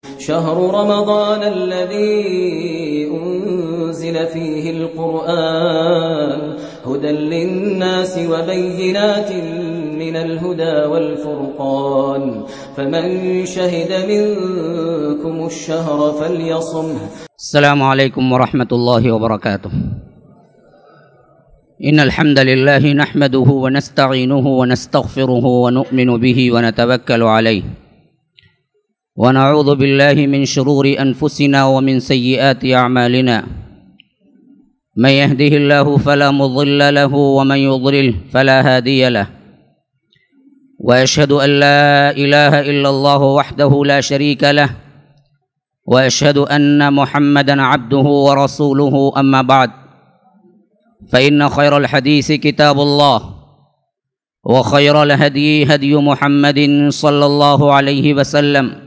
شهر رمضان الذي أنزل فيه القرآن هدى للناس وبينات من الهدى والفرقان فمن شهد منكم الشهر فليصمه. السلام عليكم ورحمة الله وبركاته. إن الحمد لله نحمده ونستعينه ونستغفره ونؤمن به ونتوكل عليه ونعوذ بالله من شرور أنفسنا ومن سيئات أعمالنا. من يهده الله فلا مضل له ومن يضلل فلا هادي له. وأشهد أن لا إله إلا الله وحده لا شريك له وأشهد أن محمدا عبده ورسوله. أما بعد فإن خير الحديث كتاب الله وخير الهدي هدي محمد صلى الله عليه وسلم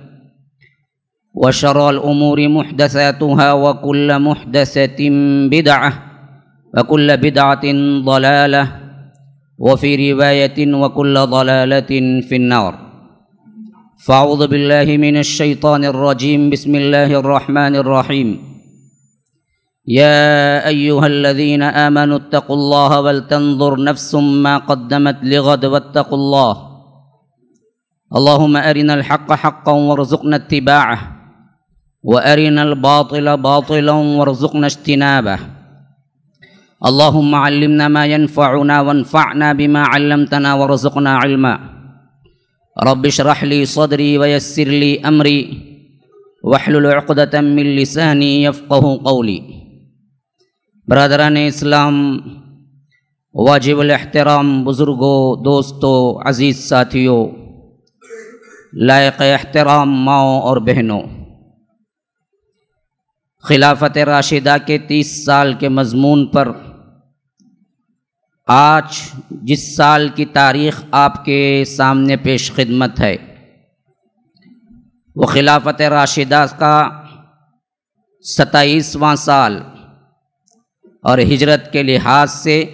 وشر الأمور محدثاتها وكل محدثة بدعة وكل بدعة ضلالة وفي رواية وكل ضلالة في النار. فأعوذ بالله من الشيطان الرجيم. بسم الله الرحمن الرحيم. يا أيها الذين آمنوا اتقوا الله ولتنظر نفس ما قدمت لغد واتقوا الله. اللهم أرنا الحق حقا وارزقنا اتباعه وأرنا الباطل باطلا وارزقنا اجتنابه. اللهم علمنا ما ينفعنا وانفعنا بما علمتنا وارزقنا علما. رب اشرح لي صدري ويسر لي أمري واحلل عقدة من لساني يفقه قولي. برادران اسلام، واجب الاحترام بزرگوں، دوستوں، عزیز ساتھیوں، لائق احترام ماؤں اور بہنوں، خلافت راشدہ کے 30 سال کے مضمون پر آج جس سال کی تاریخ آپ کے سامنے پیش خدمت ہے وہ خلافت راشدہ کا 27واں سال اور ہجرت کے لحاظ سے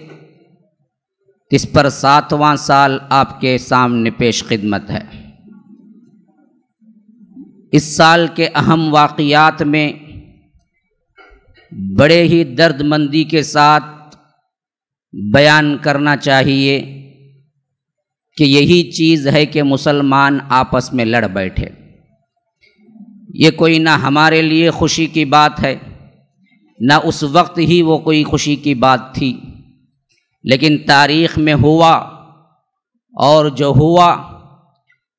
اس پر 7واں سال آپ کے سامنے پیش خدمت ہے۔ اس سال کے اہم واقعات میں بڑے ہی درد مندی کے ساتھ بیان کرنا چاہیے کہ یہی چیز ہے کہ مسلمان آپس میں لڑ بیٹھے۔ یہ کوئی نہ ہمارے لیے خوشی کی بات ہے، نہ اس وقت ہی وہ کوئی خوشی کی بات تھی، لیکن تاریخ میں ہوا، اور جو ہوا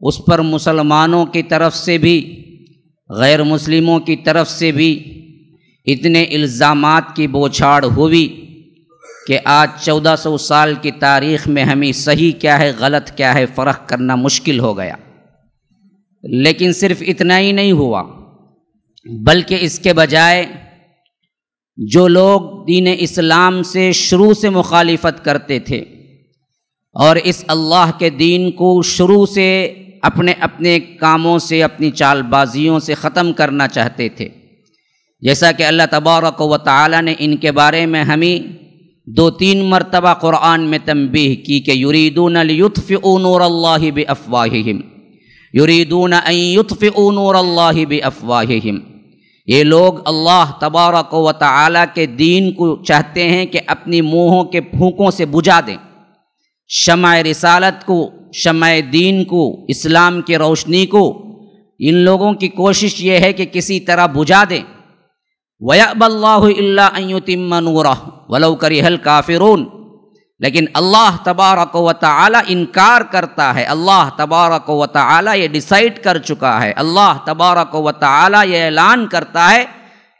اس پر مسلمانوں کی طرف سے بھی غیر مسلموں کی طرف سے بھی اتنے الزامات کی بوچھاڑ ہوئی کہ آج 1400 سال کی تاریخ میں ہمیں صحیح کیا ہے غلط کیا ہے فرق کرنا مشکل ہو گیا۔ لیکن صرف اتنا ہی نہیں ہوا، بلکہ اس کے بجائے جو لوگ دین اسلام سے شروع سے مخالفت کرتے تھے اور اس اللہ کے دین کو شروع سے اپنے کاموں سے، اپنی چال بازیوں سے ختم کرنا چاہتے تھے، جیسا کہ اللہ تبارک و تعالی نے ان کے بارے میں ہمیں 2-3 مرتبہ قرآن میں تنبیہ کی کہ یریدون لیطفئوا نور اللہ بافواہہم، یریدون ان یطفئوا نور اللہ بافواہہم۔ یہ لوگ اللہ تبارک و تعالی کے دین کو چاہتے ہیں کہ اپنی منہوں کے پھونکوں سے بجھا دیں، شمع رسالت کو، شمع دین کو، اسلام کی روشنی کو ان لوگوں کی کوشش یہ ہے کہ کسی طرح بجھا دیں۔ وَيَأْبَى اللَّهُ إِلَّا أَن يُتِمَّ نُورَهُ وَلَوْ كَرِهَ الْكَافِرُونَ۔ لیکن اللہ تبارک و تعالی انکار کرتا ہے، اللہ تبارک و تعالی یہ ڈیسائیڈ کر چکا ہے، اللہ تبارک و تعالی یہ اعلان کرتا ہے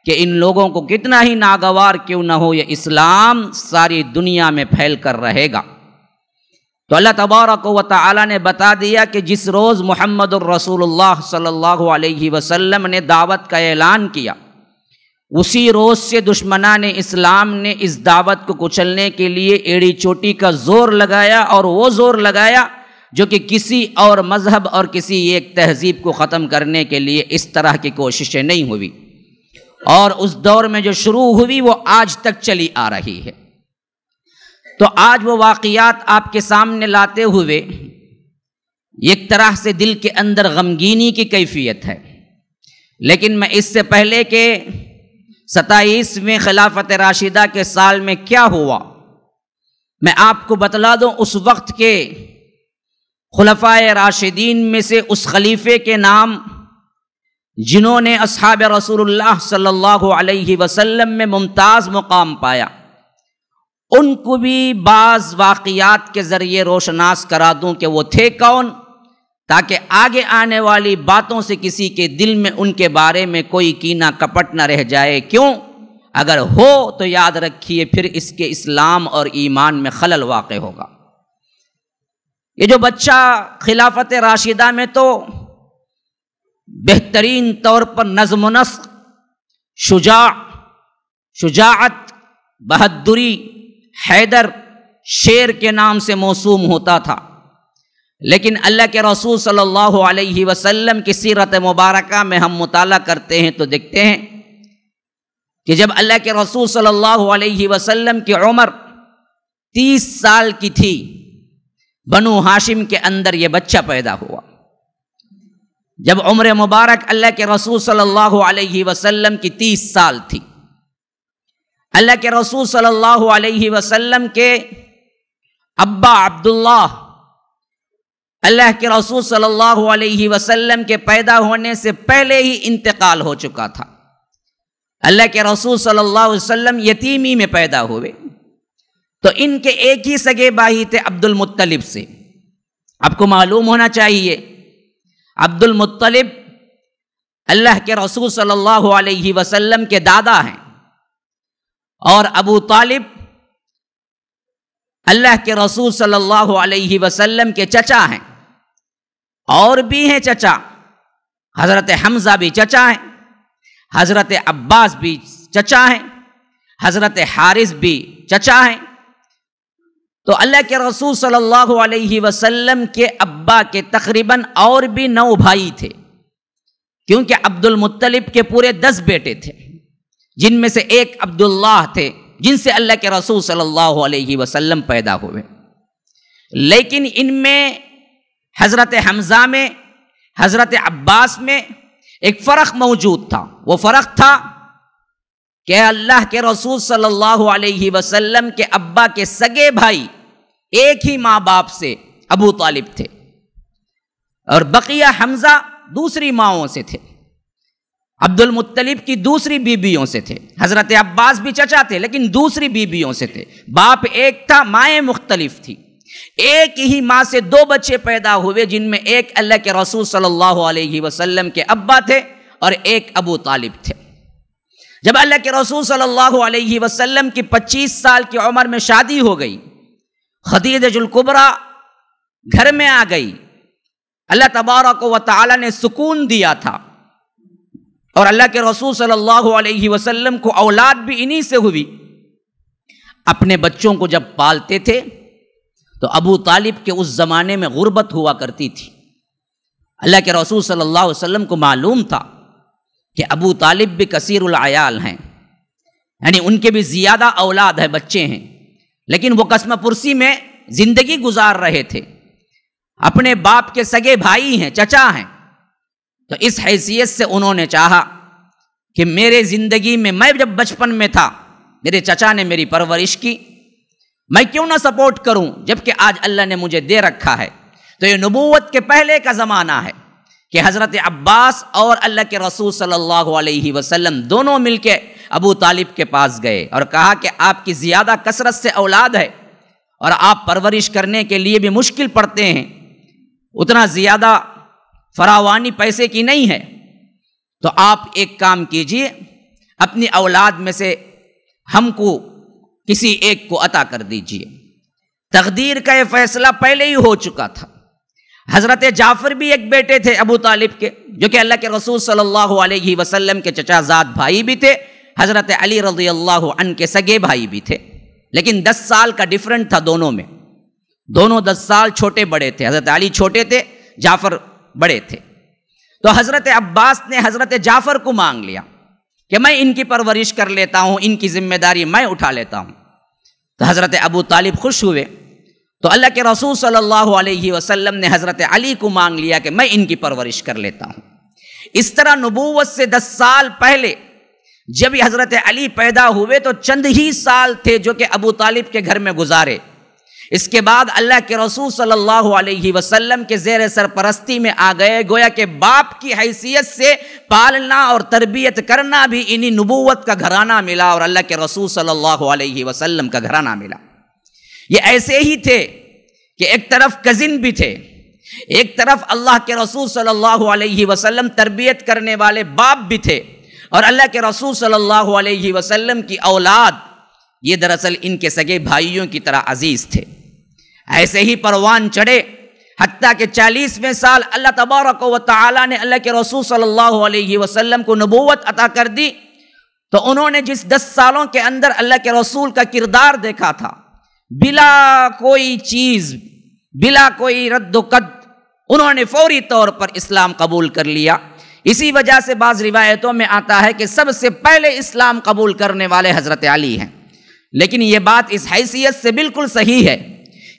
کہ ان لوگوں کو کتنا ہی ناگوار کیوں نہ ہو، یہ اسلام ساری دنیا میں پھیل کر رہے گا۔ تو اللہ تبارک و تعالی نے بتا دیا کہ جس روز محمد الرسول اللہ صلی اللہ علیہ وسلم نے دعوت کا اعلان کیا، اسی روز سے دشمنان اسلام نے اس دعوت کو کچلنے کے لیے ایڑی چوٹی کا زور لگایا، اور وہ زور لگایا جو کہ کسی اور مذہب اور کسی ایک تہذیب کو ختم کرنے کے لیے اس طرح کی کوششیں نہیں ہوئی، اور اس دور میں جو شروع ہوئی وہ آج تک چلی آ رہی ہے۔ تو آج وہ واقعات آپ کے سامنے لاتے ہوئے ایک طرح سے دل کے اندر غمگینی کی کیفیت ہے، لیکن میں اس سے پہلے کہ 27ویں خلافت راشدہ کے سال میں کیا ہوا میں آپ کو بتلا دوں۔ اس وقت کے خلفائے راشدین میں سے اس خلیفے کے نام جنہوں نے اصحاب رسول اللہ صلی اللہ علیہ وسلم میں ممتاز مقام پایا، ان کو بھی بعض واقعات کے ذریعے روشناس کرا دوں کہ وہ تھے کون، تاکہ آگے آنے والی باتوں سے کسی کے دل میں ان کے بارے میں کوئی کینہ کپٹ نہ رہ جائے۔ کیوں؟ اگر ہو تو یاد رکھیے پھر اس کے اسلام اور ایمان میں خلل واقع ہوگا۔ یہ جو بچہ خلافت راشدہ میں تو بہترین طور پر نظم و نسق، شجاعت، بہادری، حیدر، شیر کے نام سے موسوم ہوتا تھا، لیکن اللہ کے رسول صلی اللہ علیہ وسلم کی سیرت مبارکہ میں ہم مطالعہ کرتے ہیں تو دیکھتے ہیں کہ جب اللہ کے رسول صلی اللہ علیہ وسلم کی عمر 30 سال کی تھی، بنو ہاشم کے اندر یہ بچہ پیدا ہوا۔ جب عمر مبارک اللہ کے رسول صلی اللہ علیہ وسلم کی 30 سال تھی، اللہ کے رسول صلی اللہ علیہ وسلم کے ابا عبداللہ، اللہ کے رسول صلی اللہ علیہ وسلم کے پیدا ہونے سے پہلے ہی انتقال ہو چکا تھا۔ اللہ کے رسول صلی اللہ علیہ وسلم یتیمی میں پیدا ہوئے، تو ان کے ایک ہی سگے بھائی تھے عبد المطلب سے۔ آپ کو معلوم ہونا چاہیے عبد المطلب اللہ کے رسول صلی اللہ علیہ وسلم کے دادا ہیں، اور ابو طالب اللہ کے رسول صلی اللہ علیہ وسلم کے چچا ہیں، اور بھی ہیں چچا، حضرت حمزہ بھی چچا ہیں، حضرت عباس بھی چچا ہیں، حضرت حارث بھی چچا ہیں۔ تو اللہ کے رسول صلی اللہ علیہ وسلم کے ابا کے تقریباً اور بھی 9 بھائی تھے، کیونکہ عبد المطلب کے پورے 10 بیٹے تھے، جن میں سے ایک عبداللہ تھے جن سے اللہ کے رسول صلی اللہ علیہ وسلم پیدا ہوئے۔ لیکن ان میں حضرت حمزہ میں، حضرت عباس میں ایک فرق موجود تھا۔ وہ فرق تھا کہ اللہ کے رسول صلی اللہ علیہ وسلم کے ابا کے سگے بھائی ایک ہی ماں باپ سے ابو طالب تھے، اور بقیہ حمزہ دوسری ماؤں سے تھے، عبد المطلب کی دوسری بیویوں سے تھے۔ حضرت عباس بھی چچا تھے لیکن دوسری بیویوں سے تھے، باپ ایک تھا، مائیں مختلف تھی۔ ایک ہی ماں سے 2 بچے پیدا ہوئے، جن میں ایک اللہ کے رسول صلی اللہ علیہ وسلم کے ابا تھے اور ایک ابو طالب تھے۔ جب اللہ کے رسول صلی اللہ علیہ وسلم کی 25 سال کی عمر میں شادی ہو گئی، خدیجہ الکبریٰ گھر میں آ گئی، اللہ تبارک و تعالی نے سکون دیا تھا، اور اللہ کے رسول صلی اللہ علیہ وسلم کو اولاد بھی انہی سے ہوئی۔ اپنے بچوں کو جب پالتے تھے تو ابو طالب کے اس زمانے میں غربت ہوا کرتی تھی۔ اللہ کے رسول صلی اللہ علیہ وسلم کو معلوم تھا کہ ابو طالب بھی کثیر العیال ہیں، یعنی ان کے بھی زیادہ اولاد ہیں، بچے ہیں، لیکن وہ قسم پرسی میں زندگی گزار رہے تھے، اپنے باپ کے سگے بھائی ہیں، چچا ہیں، تو اس حیثیت سے انہوں نے چاہا کہ میرے زندگی میں جب بچپن میں تھا میرے چچا نے میری پرورش کی، میں کیوں نہ سپورٹ کروں، جبکہ آج اللہ نے مجھے دے رکھا ہے۔ تو یہ نبوت کے پہلے کا زمانہ ہے کہ حضرت عباس اور اللہ کے رسول صلی اللہ علیہ وسلم دونوں مل کے ابو طالب کے پاس گئے اور کہا کہ آپ کی زیادہ کثرت سے اولاد ہے اور آپ پرورش کرنے کے لیے بھی مشکل پڑتے ہیں، اتنا زیادہ فراوانی پیسے کی نہیں ہے، تو آپ ایک کام کیجئے، اپنی اولاد میں سے ہم کو کسی ایک کو عطا کر دیجئے۔ تقدیر کا یہ فیصلہ پہلے ہی ہو چکا تھا۔ حضرت جعفر بھی ایک بیٹے تھے ابو طالب کے، جو کہ اللہ کے رسول صلی اللہ علیہ وسلم کے چچا زاد بھائی بھی تھے، حضرت علی رضی اللہ عنہ کے سگے بھائی بھی تھے، لیکن 10 سال کا ڈیفرنٹ تھا دونوں میں، دونوں 10 سال چھوٹے بڑے تھے، حضرت علی چھوٹے تھے، جعفر بڑے تھے۔ تو حضرت عباس نے حضرت جعفر کو مانگ لیا کہ میں ان کی پرورش کر لیتا ہوں، ان کی ذمہ داری میں اٹھا لیتا ہوں۔ تو حضرت ابو طالب خوش ہوئے، تو اللہ کے رسول صلی اللہ علیہ وسلم نے حضرت علی کو مانگ لیا کہ میں ان کی پرورش کر لیتا ہوں۔ اس طرح نبوت سے 10 سال پہلے جب یہ حضرت علی پیدا ہوئے تو چند ہی سال تھے جو کہ ابو طالب کے گھر میں گزارے۔ اس کے بعد اللہ کے رسول صلی اللہ علیہ وسلم کے زیر سرپرستی میں آ گئے، گویا کہ باپ کی حیثیت سے پالنا اور تربیت کرنا بھی انہی نبوت کا گھرانہ ملا اور اللہ کے رسول صلی اللہ علیہ وسلم کا گھرانہ ملا۔ یہ ایسے ہی تھے کہ ایک طرف کزن بھی تھے، ایک طرف اللہ کے رسول صلی اللہ علیہ وسلم تربیت کرنے والے باپ بھی تھے، اور اللہ کے رسول صلی اللہ علیہ وسلم کی اولاد یہ دراصل ان کے سگے بھائیوں کی طرح عزیز تھے۔ ایسے ہی پروان چڑھے، حتیٰ کہ 40ویں سال اللہ تبارک و تعالی نے اللہ کے رسول صلی اللہ علیہ وسلم کو نبوت عطا کر دی، تو انہوں نے جس 10 سالوں کے اندر اللہ کے رسول کا کردار دیکھا تھا، بلا کوئی چیز، بلا کوئی رد و قد، انہوں نے فوری طور پر اسلام قبول کر لیا۔ اسی وجہ سے بعض روایتوں میں آتا ہے کہ سب سے پہلے اسلام قبول کرنے والے حضرت علی ہیں، لیکن یہ بات اس حیثیت سے بالکل صحیح ہے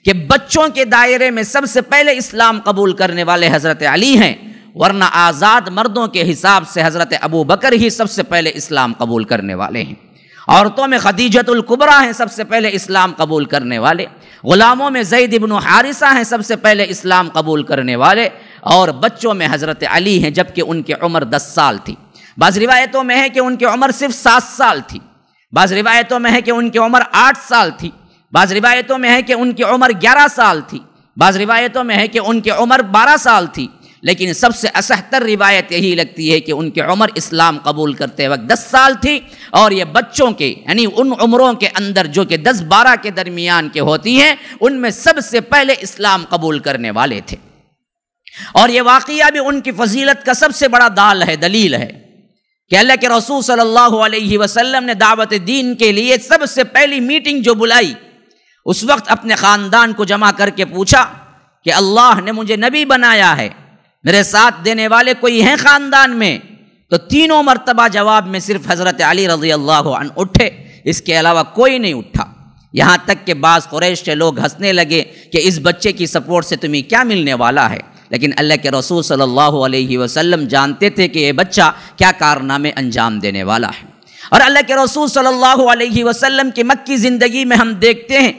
کہ بچوں کے دائرے میں سب سے پہلے اسلام قبول کرنے والے حضرت علی ہیں، ورنہ آزاد مردوں کے حساب سے حضرت ابو بکر ہی سب سے پہلے اسلام قبول کرنے والے ہیں۔ عورتوں میں خدیجۃ الکبریٰ ہیں سب سے پہلے اسلام قبول کرنے والے، غلاموں میں زید بن حارثہ ہیں سب سے پہلے اسلام قبول کرنے والے، اور بچوں میں حضرت علی ہیں جبکہ ان کی عمر 10 سال تھی۔ بعض روایتوں میں ہے کہ ان کی عمر صرف 7 سال تھی، بعض روایتوں میں ہے کہ ان کی عمر 8 سال تھی، بعض روایتوں میں ہے کہ ان کی عمر 11 سال تھی، بعض روایتوں میں ہے کہ ان کی عمر 12 سال تھی، لیکن سب سے اصح تر روایت یہی لگتی ہے کہ ان کی عمر اسلام قبول کرتے وقت 10 سال تھی، اور یہ بچوں کے یعنی ان عمروں کے اندر جو کہ 10-12 کے درمیان کے ہوتی ہیں ان میں سب سے پہلے اسلام قبول کرنے والے تھے۔ اور یہ واقعہ بھی ان کی فضیلت کا سب سے بڑا دلیل ہے کہ اللہ کے رسول صلی اللہ علیہ وسلم نے دعوت دین کے لیے سب سے پہلی میٹنگ جو بلائی، اس وقت اپنے خاندان کو جمع کر کے پوچھا کہ اللہ نے مجھے نبی بنایا ہے، میرے ساتھ دینے والے کوئی ہیں خاندان میں؟ تو تینوں مرتبہ جواب میں صرف حضرت علی رضی اللہ عنہ اٹھے، اس کے علاوہ کوئی نہیں اٹھا۔ یہاں تک کہ بعض قریش کے لوگ ہنسنے لگے کہ اس بچے کی سپورٹ سے تمہیں کیا ملنے والا ہے، لیکن اللہ کے رسول صلی اللہ علیہ وسلم جانتے تھے کہ یہ بچہ کیا کارنامے انجام دینے والا ہے۔ اور اللہ کے رسول صلی اللہ علیہ وسلم کی مکی زندگی میں ہم دیکھتے ہیں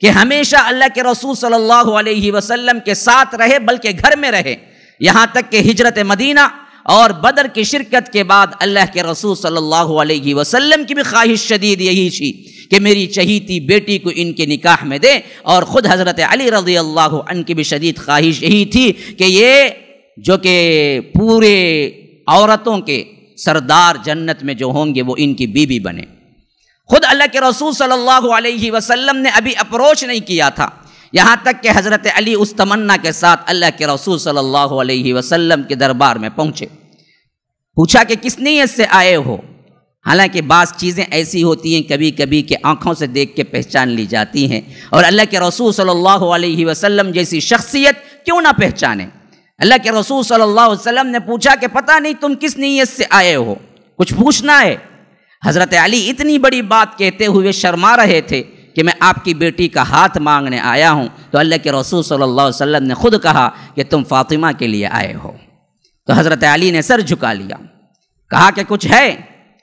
کہ ہمیشہ اللہ کے رسول صلی اللہ علیہ وسلم کے ساتھ رہے، بلکہ گھر میں رہے، یہاں تک کہ ہجرت مدینہ اور بدر کی شرکت کے بعد اللہ کے رسول صلی اللہ علیہ وسلم کی بھی خواہش شدید یہی تھی کہ میری چہیتی بیٹی کو ان کے نکاح میں دے، اور خود حضرت علی رضی اللہ عنہ کی بھی شدید خواہش یہی تھی کہ یہ جو کہ پورے عورتوں کے سردار جنت میں جو ہوں گے وہ ان کی بیوی بنے۔ خود اللہ کے رسول صلی اللہ علیہ وسلم نے ابھی اپروچ نہیں کیا تھا، یہاں تک کہ حضرت علی اس تمنا کے ساتھ اللہ کے رسول صلی اللہ علیہ وسلم کے دربار میں پہنچے۔ پوچھا کہ کس نیت سے آئے ہو؟ حالانکہ بعض چیزیں ایسی ہوتی ہیں کبھی کبھی کہ آنکھوں سے دیکھ کے پہچان لی جاتی ہیں، اور اللہ کے رسول صلی اللہ علیہ وسلم جیسی شخصیت کیوں نہ پہچانے۔ اللہ کے رسول صلی اللہ علیہ وسلم نے پوچھا کہ پتہ نہیں تم کس نیت سے آئے ہو، کچھ پوچھنا ہے؟ حضرت علی اتنی بڑی بات کہتے ہوئے شرما رہے تھے کہ میں آپ کی بیٹی کا ہاتھ مانگنے آیا ہوں، تو اللہ کے رسول صلی اللہ علیہ وسلم نے خود کہا کہ تم فاطمہ کے لیے آئے ہو۔ تو حضرت علی نے سر جھکا لیا، کہا کہ کچھ ہے؟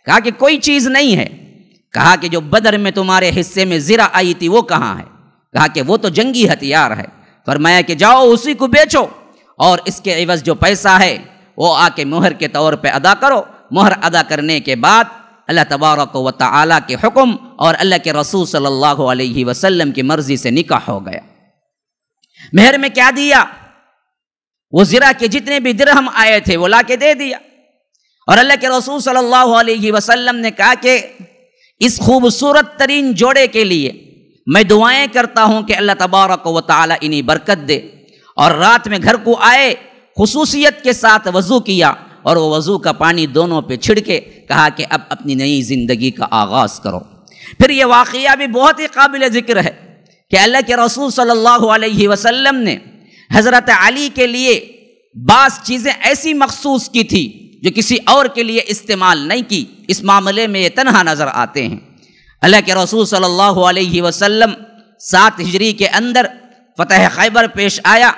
کہا کہ کوئی چیز نہیں ہے۔ کہا کہ جو بدر میں تمہارے حصے میں زرہ آئی تھی وہ کہاں ہے؟ کہا کہ وہ تو جنگی ہتھیار ہے۔ فرمایا کہ جاؤ اسی کو بیچو، اور اس کے عوض جو پیسہ ہے وہ آ کے مہر کے طور پہ ادا کرو۔ مہر ادا کرنے کے بعد اللہ تبارک و تعالیٰ کے حکم اور اللہ کے رسول صلی اللہ علیہ وسلم کی مرضی سے نکاح ہو گیا۔ مہر میں کیا دیا؟ وہ زرہ کے جتنے بھی درہم آئے تھے وہ لا کے دے دیا، اور اللہ کے رسول صلی اللہ علیہ وسلم نے کہا کہ اس خوبصورت ترین جوڑے کے لیے میں دعائیں کرتا ہوں کہ اللہ تبارک و تعالیٰ انہیں برکت دے۔ اور رات میں گھر کو آئے، خصوصیت کے ساتھ وضو کیا، اور وہ وضو کا پانی دونوں پہ چھڑکے کہا کہ اب اپنی نئی زندگی کا آغاز کرو۔ پھر یہ واقعہ بھی بہت ہی قابل ذکر ہے کہ اللہ کے رسول صلی اللہ علیہ وسلم نے حضرت علی کے لیے بعض چیزیں ایسی مخصوص کی تھی جو کسی اور کے لیے استعمال نہیں کی۔ اس معاملے میں یہ تنہا نظر آتے ہیں۔ اللہ کے رسول صلی اللہ علیہ وسلم 7 ہجری کے اندر فتح خیبر پیش آیا،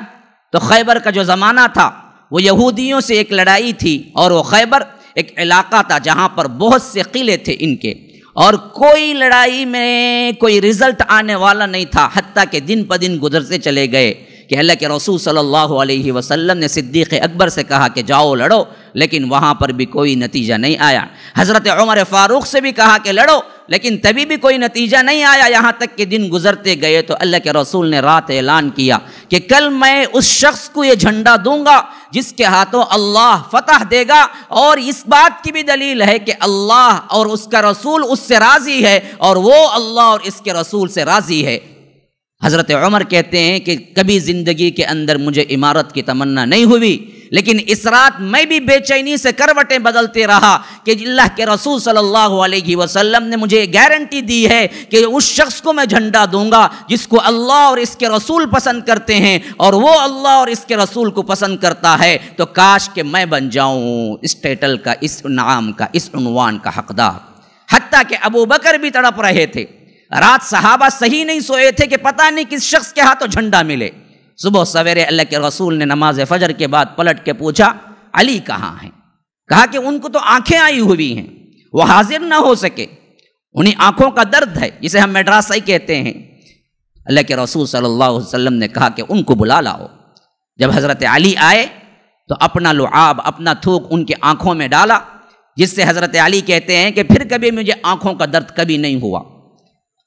تو خیبر کا جو زمانہ تھا وہ یہودیوں سے ایک لڑائی تھی، اور وہ خیبر ایک علاقہ تھا جہاں پر بہت سے قلعے تھے ان کے، اور کوئی لڑائی میں کوئی رزلٹ آنے والا نہیں تھا، حتیٰ کہ دن پہ دن گزرتے چلے گئے کہ اللہ کے رسول صلی اللہ علیہ وسلم نے صدیق اکبر سے کہا کہ جاؤ لڑو، لیکن وہاں پر بھی کوئی نتیجہ نہیں آیا۔ حضرت عمر فاروق سے بھی کہا کہ لڑو، لیکن تبھی بھی کوئی نتیجہ نہیں آیا، یہاں تک کہ دن گزرتے گئے تو اللہ کے رسول نے رات اعلان کیا کہ کل میں اس شخص کو یہ جھنڈا دوں گا جس کے ہاتھوں اللہ فتح دے گا، اور اس بات کی بھی دلیل ہے کہ اللہ اور اس کا رسول اس سے راضی ہے، اور وہ اللہ اور اس کے رسول سے راضی ہے۔ حضرت عمر کہتے ہیں کہ کبھی زندگی کے اندر مجھے امارت کی تمنا نہیں ہوئی، لیکن اس رات میں بھی بے چینی سے کروٹیں بدلتے رہا کہ اللہ کے رسول صلی اللہ علیہ وسلم نے مجھے گارنٹی دی ہے کہ اس شخص کو میں جھنڈا دوں گا جس کو اللہ اور اس کے رسول پسند کرتے ہیں، اور وہ اللہ اور اس کے رسول کو پسند کرتا ہے، تو کاش کہ میں بن جاؤں اس ٹائٹل کا، اس انعام کا، اس عنوان کا حقدار۔ حتیٰ کہ ابو بکر بھی تڑپ رہے تھے، رات صحابہ صحیح نہیں سوئے تھے کہ پتہ نہیں کس شخص کے ہاتھوں جھنڈا ملے۔ صبح سویرے اللہ کے رسول نے نماز فجر کے بعد پلٹ کے پوچھا علی کہاں ہیں؟ کہا کہ ان کو تو آنکھیں آئی ہوئی ہیں، وہ حاضر نہ ہو سکے، انہیں آنکھوں کا درد ہے جسے ہم میڈراسائی کہتے ہیں۔ اللہ کے رسول صلی اللہ علیہ وسلم نے کہا کہ ان کو بلا لاؤ۔ جب حضرت علی آئے تو اپنا لعاب، اپنا تھوک ان کی آنکھوں میں ڈالا، جس سے حضرت علی کہتے ہیں کہ پھر کبھی مجھے آنکھوں کا درد کبھی نہیں ہوا۔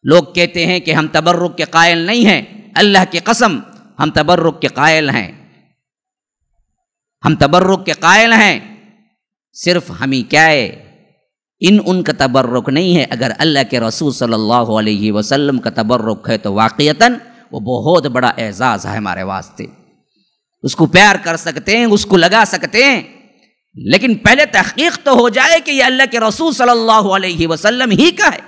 لوگ کہتے ہیں کہ ہم تبرک کے قائل نہیں ہیں، اللہ کی قسم ہم تبرک کے قائل ہیں، ہم تبرک کے قائل ہیں، صرف ہمیں کیا ہے ان کا تبرک نہیں ہے۔ اگر اللہ کے رسول صلی اللہ علیہ وسلم کا تبرک ہے تو واقعتاً وہ بہت بڑا اعزاز ہے ہمارے واسطے، اس کو پیار کر سکتے ہیں، اس کو لگا سکتے ہیں، لیکن پہلے تحقیق تو ہو جائے کہ یہ اللہ کے رسول صلی اللہ علیہ وسلم ہی کا ہے۔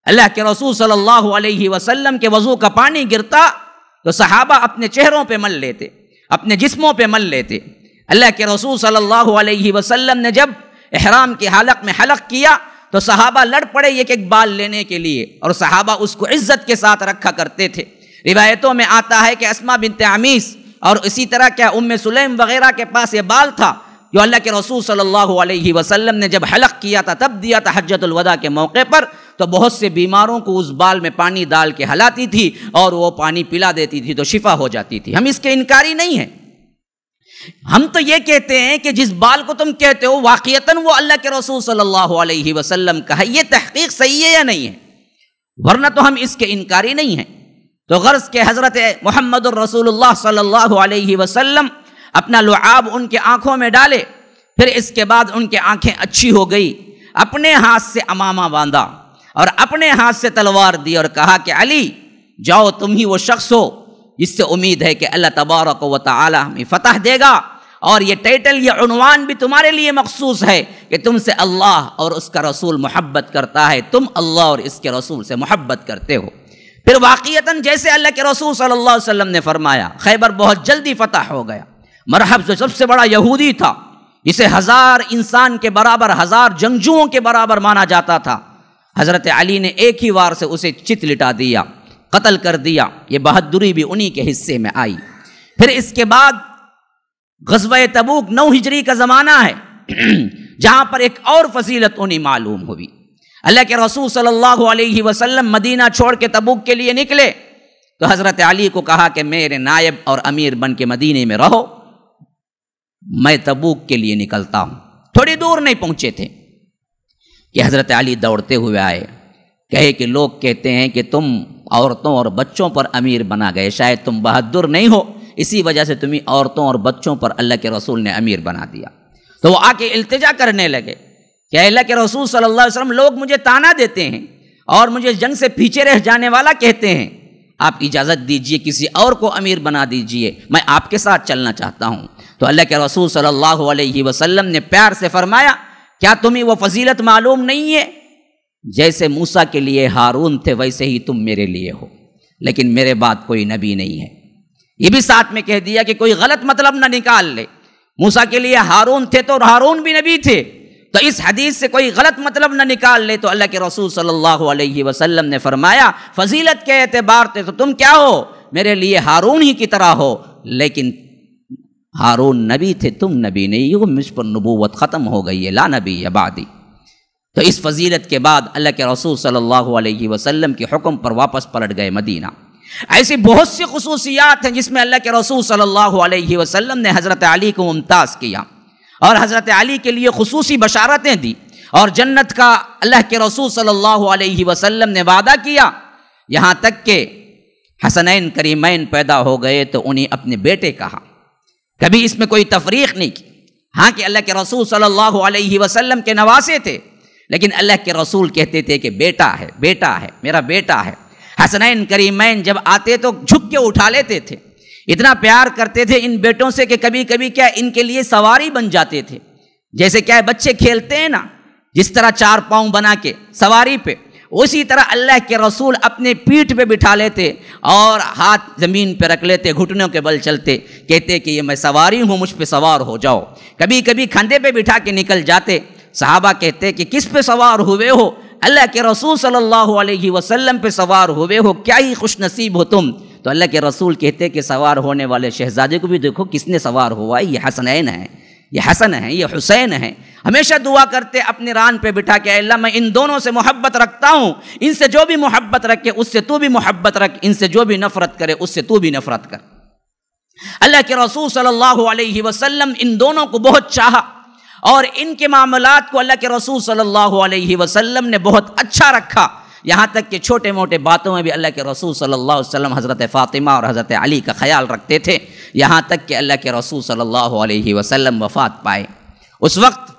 اللہ کے رسول صلی اللہ علیہ وسلم کے وضو کا پانی گرتا تو صحابہ اپنے چہروں پہ مل لیتے، اپنے جسموں پہ مل لیتے۔ اللہ کے رسول صلی اللہ علیہ وسلم نے جب احرام کے حلق میں حلق کیا تو صحابہ لڑ پڑے ایک ایک بال لینے کے لیے، اور صحابہ اس کو عزت کے ساتھ رکھا کرتے تھے۔ روایتوں میں آتا ہے کہ اسماء بنت عمیس اور اسی طرح کیا ام سلیم وغیرہ کے پاس یہ بال تھا جو اللہ کے رسول صلی اللہ علیہ وسلم نے جب حلق کیا تھا تب دیا تھا حجۃ الوداع کے موقع پر، تو بہت سے بیماروں کو اس بال میں پانی ڈال کے ہلاتی تھی اور وہ پانی پلا دیتی تھی تو شفا ہو جاتی تھی۔ ہم اس کے انکاری نہیں ہیں، ہم تو یہ کہتے ہیں کہ جس بال کو تم کہتے ہو واقعتاً وہ اللہ کے رسول صلی اللہ علیہ وسلم کا ہے، یہ تحقیق صحیح ہے یا نہیں ہے؟ ورنہ تو ہم اس کے انکاری نہیں ہیں۔ تو غرض کہ حضرت محمد الرسول اللہ صلی اللہ علیہ وسلم اپنا لعاب ان کے آنکھوں میں ڈالے، پھر اس کے بعد ان کے آنکھیں اچھی ہو گئی، اپنے ہاتھ سے امامہ باندھا اور اپنے ہاتھ سے تلوار دی اور کہا کہ علی جاؤ، تم ہی وہ شخص ہو جس سے امید ہے کہ اللہ تبارک و تعالی ہمیں فتح دے گا، اور یہ ٹائٹل، یہ عنوان بھی تمہارے لیے مخصوص ہے کہ تم سے اللہ اور اس کا رسول محبت کرتا ہے، تم اللہ اور اس کے رسول سے محبت کرتے ہو۔ پھر واقعتاً جیسے اللہ کے رسول صلی اللہ علیہ وسلم نے فرمایا، خیبر بہت جلدی فتح ہو گیا۔ مرحب جو سب سے بڑا یہودی تھا، جسے 1000 انسان کے برابر، 1000 جنگجوؤں کے برابر مانا جاتا تھا، حضرت علی نے ایک ہی وار سے اسے چت لٹا دیا، قتل کر دیا۔ یہ بہادری بھی انہی کے حصے میں آئی۔ پھر اس کے بعد غزوہ تبوک 9 ہجری کا زمانہ ہے، جہاں پر ایک اور فضیلت انہیں معلوم ہوئی۔ اللہ کے رسول صلی اللہ علیہ وسلم مدینہ چھوڑ کے تبوک کے لیے نکلے تو حضرت علی کو کہا کہ میرے نائب اور امیر بن کے مدینے میں رہو، میں تبوک کے لیے نکلتا ہوں۔ تھوڑی دور نہیں پہنچے تھے کہ حضرت علی دوڑتے ہوئے آئے، کہے کہ لوگ کہتے ہیں کہ تم عورتوں اور بچوں پر امیر بنا گئے، شاید تم بہادر نہیں ہو، اسی وجہ سے تمہیں عورتوں اور بچوں پر اللہ کے رسول نے امیر بنا دیا۔ تو وہ آ کے التجا کرنے لگے کہ اللہ کے رسول صلی اللہ علیہ وسلم، لوگ مجھے تانا دیتے ہیں اور مجھے جنگ سے پیچھے رہ جانے والا کہتے ہیں، آپ اجازت دیجئے کسی اور کو امیر بنا دیجئے، میں آپ کے ساتھ چلنا چاہتا ہوں۔ تو اللہ کے رسول صلی اللہ علیہ وسلم نے پیار سے فرمایا، کیا تمہیں وہ فضیلت معلوم نہیں ہے؟ جیسے موسیٰ کے لیے ہارون تھے ویسے ہی تم میرے لیے ہو، لیکن میرے بعد کوئی نبی نہیں ہے۔ یہ بھی ساتھ میں کہہ دیا کہ کوئی غلط مطلب نہ نکال لے، موسیٰ کے لیے ہارون تھے تو ہارون بھی نبی تھے، تو اس حدیث سے کوئی غلط مطلب نہ نکال لے۔ تو اللہ کے رسول صلی اللہ علیہ وسلم نے فرمایا، فضیلت کے اعتبار سے تو تم کیا ہو؟ میرے لیے ہارون ہی کی طرح ہو، لیکن ہارون نبی تھے، تم نبی نہیں ہو، مجھ پر نبوت ختم ہو گئی ہے، لا نبی بعدی۔ تو اس فضیلت کے بعد اللہ کے رسول صلی اللہ علیہ وسلم کے حکم پر واپس پلٹ گئے مدینہ۔ ایسی بہت سی خصوصیات ہیں جس میں اللہ کے رسول صلی اللہ علیہ وسلم نے حضرت علی کو ممتاز کیا اور حضرت علی کے لیے خصوصی بشارتیں دی، اور جنت کا اللہ کے رسول صلی اللہ علیہ وسلم نے وعدہ کیا، یہاں تک کہ حسنین کریمین پیدا ہو گئے تو انہیں اپنے بیٹے کہا، کبھی اس میں کوئی تفریق نہیں کی۔ ہاں کہ اللہ کے رسول صلی اللہ علیہ وسلم کے نواسے تھے، لیکن اللہ کے رسول کہتے تھے کہ بیٹا ہے، بیٹا ہے، میرا بیٹا ہے۔ حسنین کریمین جب آتے تو جھک کے اٹھا لیتے تھے، اتنا پیار کرتے تھے ان بیٹوں سے کہ کبھی کبھی کیا ان کے لیے سواری بن جاتے تھے۔ جیسے کیا بچے کھیلتے ہیں نا، جس طرح 4 پاؤں بنا کے سواری پہ، اسی طرح اللہ کے رسول اپنے پیٹھ پہ بٹھا لیتے اور ہاتھ زمین پہ رکھ لیتے، گھٹنوں کے بل چلتے، کہتے کہ یہ میں سواری ہوں، مجھ پہ سوار ہو جاؤ۔ کبھی کبھی کھندے پہ بٹھا کے نکل جاتے، صحابہ کہتے کہ کس پہ سوار ہوئے ہو؟ اللہ کے رسول صلی اللہ علیہ وسلم پہ سوار ہوئے ہو، کیا ہی خوش نصیب ہو تم۔ تو اللہ کے رسول کہتے کہ سوار ہونے والے شہزادے کو بھی دیکھو کس نے سوار ہوا ہے، یہ حسنین ہیں، یہ حسن ہیں، یہ حسین ہیں۔ ہمیشہ دعا کرتے اپنے ران پہ بٹھا کے، اے اللہ میں ان دونوں سے محبت رکھتا ہوں، ان سے جو بھی محبت رکھے اس سے تو بھی محبت رکھ، ان سے جو بھی نفرت کرے اس سے تو بھی نفرت کر۔ اللہ کے رسول صلی اللہ علیہ وسلم ان دونوں کو بہت چاہا، اور ان کے معاملات کو اللہ کے رسول صلی اللہ علیہ وسلم نے بہت اچھا رکھا، یہاں تک کہ چھوٹے موٹے باتوں میں بھی اللہ کے رسول صلی اللہ علیہ وسلم حضرت فاطمہ اور حضرت علی کا خیال رکھتے تھے، یہاں تک کہ اللہ کے رسول صلی اللہ علیہ وسلم وفات پائے۔ اس وقت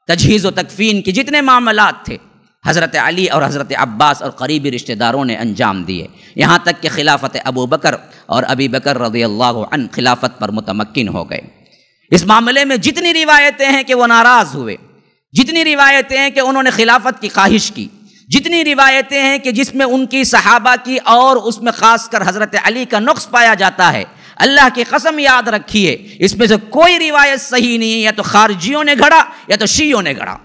تجہیز و تکفین کے جتنے معاملات تھے حضرت علی اور حضرت عباس اور قریبی رشتہ داروں نے انجام دیے، یہاں تک کہ خلافت ابو بکر اور ابی بکر رضی اللہ عنہ خلافت پر متمکن ہو گئے۔ اس معاملے میں جتنی روایتیں ہیں کہ وہ ناراض ہوئے، جتنی روایتیں ہیں کہ انہوں نے خلافت کی خواہش کی، جتنی روایتیں ہیں کہ جس میں ان کی صحابہ کی اور اس میں خاص کر حضرت علی کا نقص پایا جاتا ہے، اللہ کی قسم یاد رکھیے اس میں سے کوئی روایت صحیح نہیں ہے، یا تو خارجیوں نے گھڑا یا تو شیعوں نے گھڑا،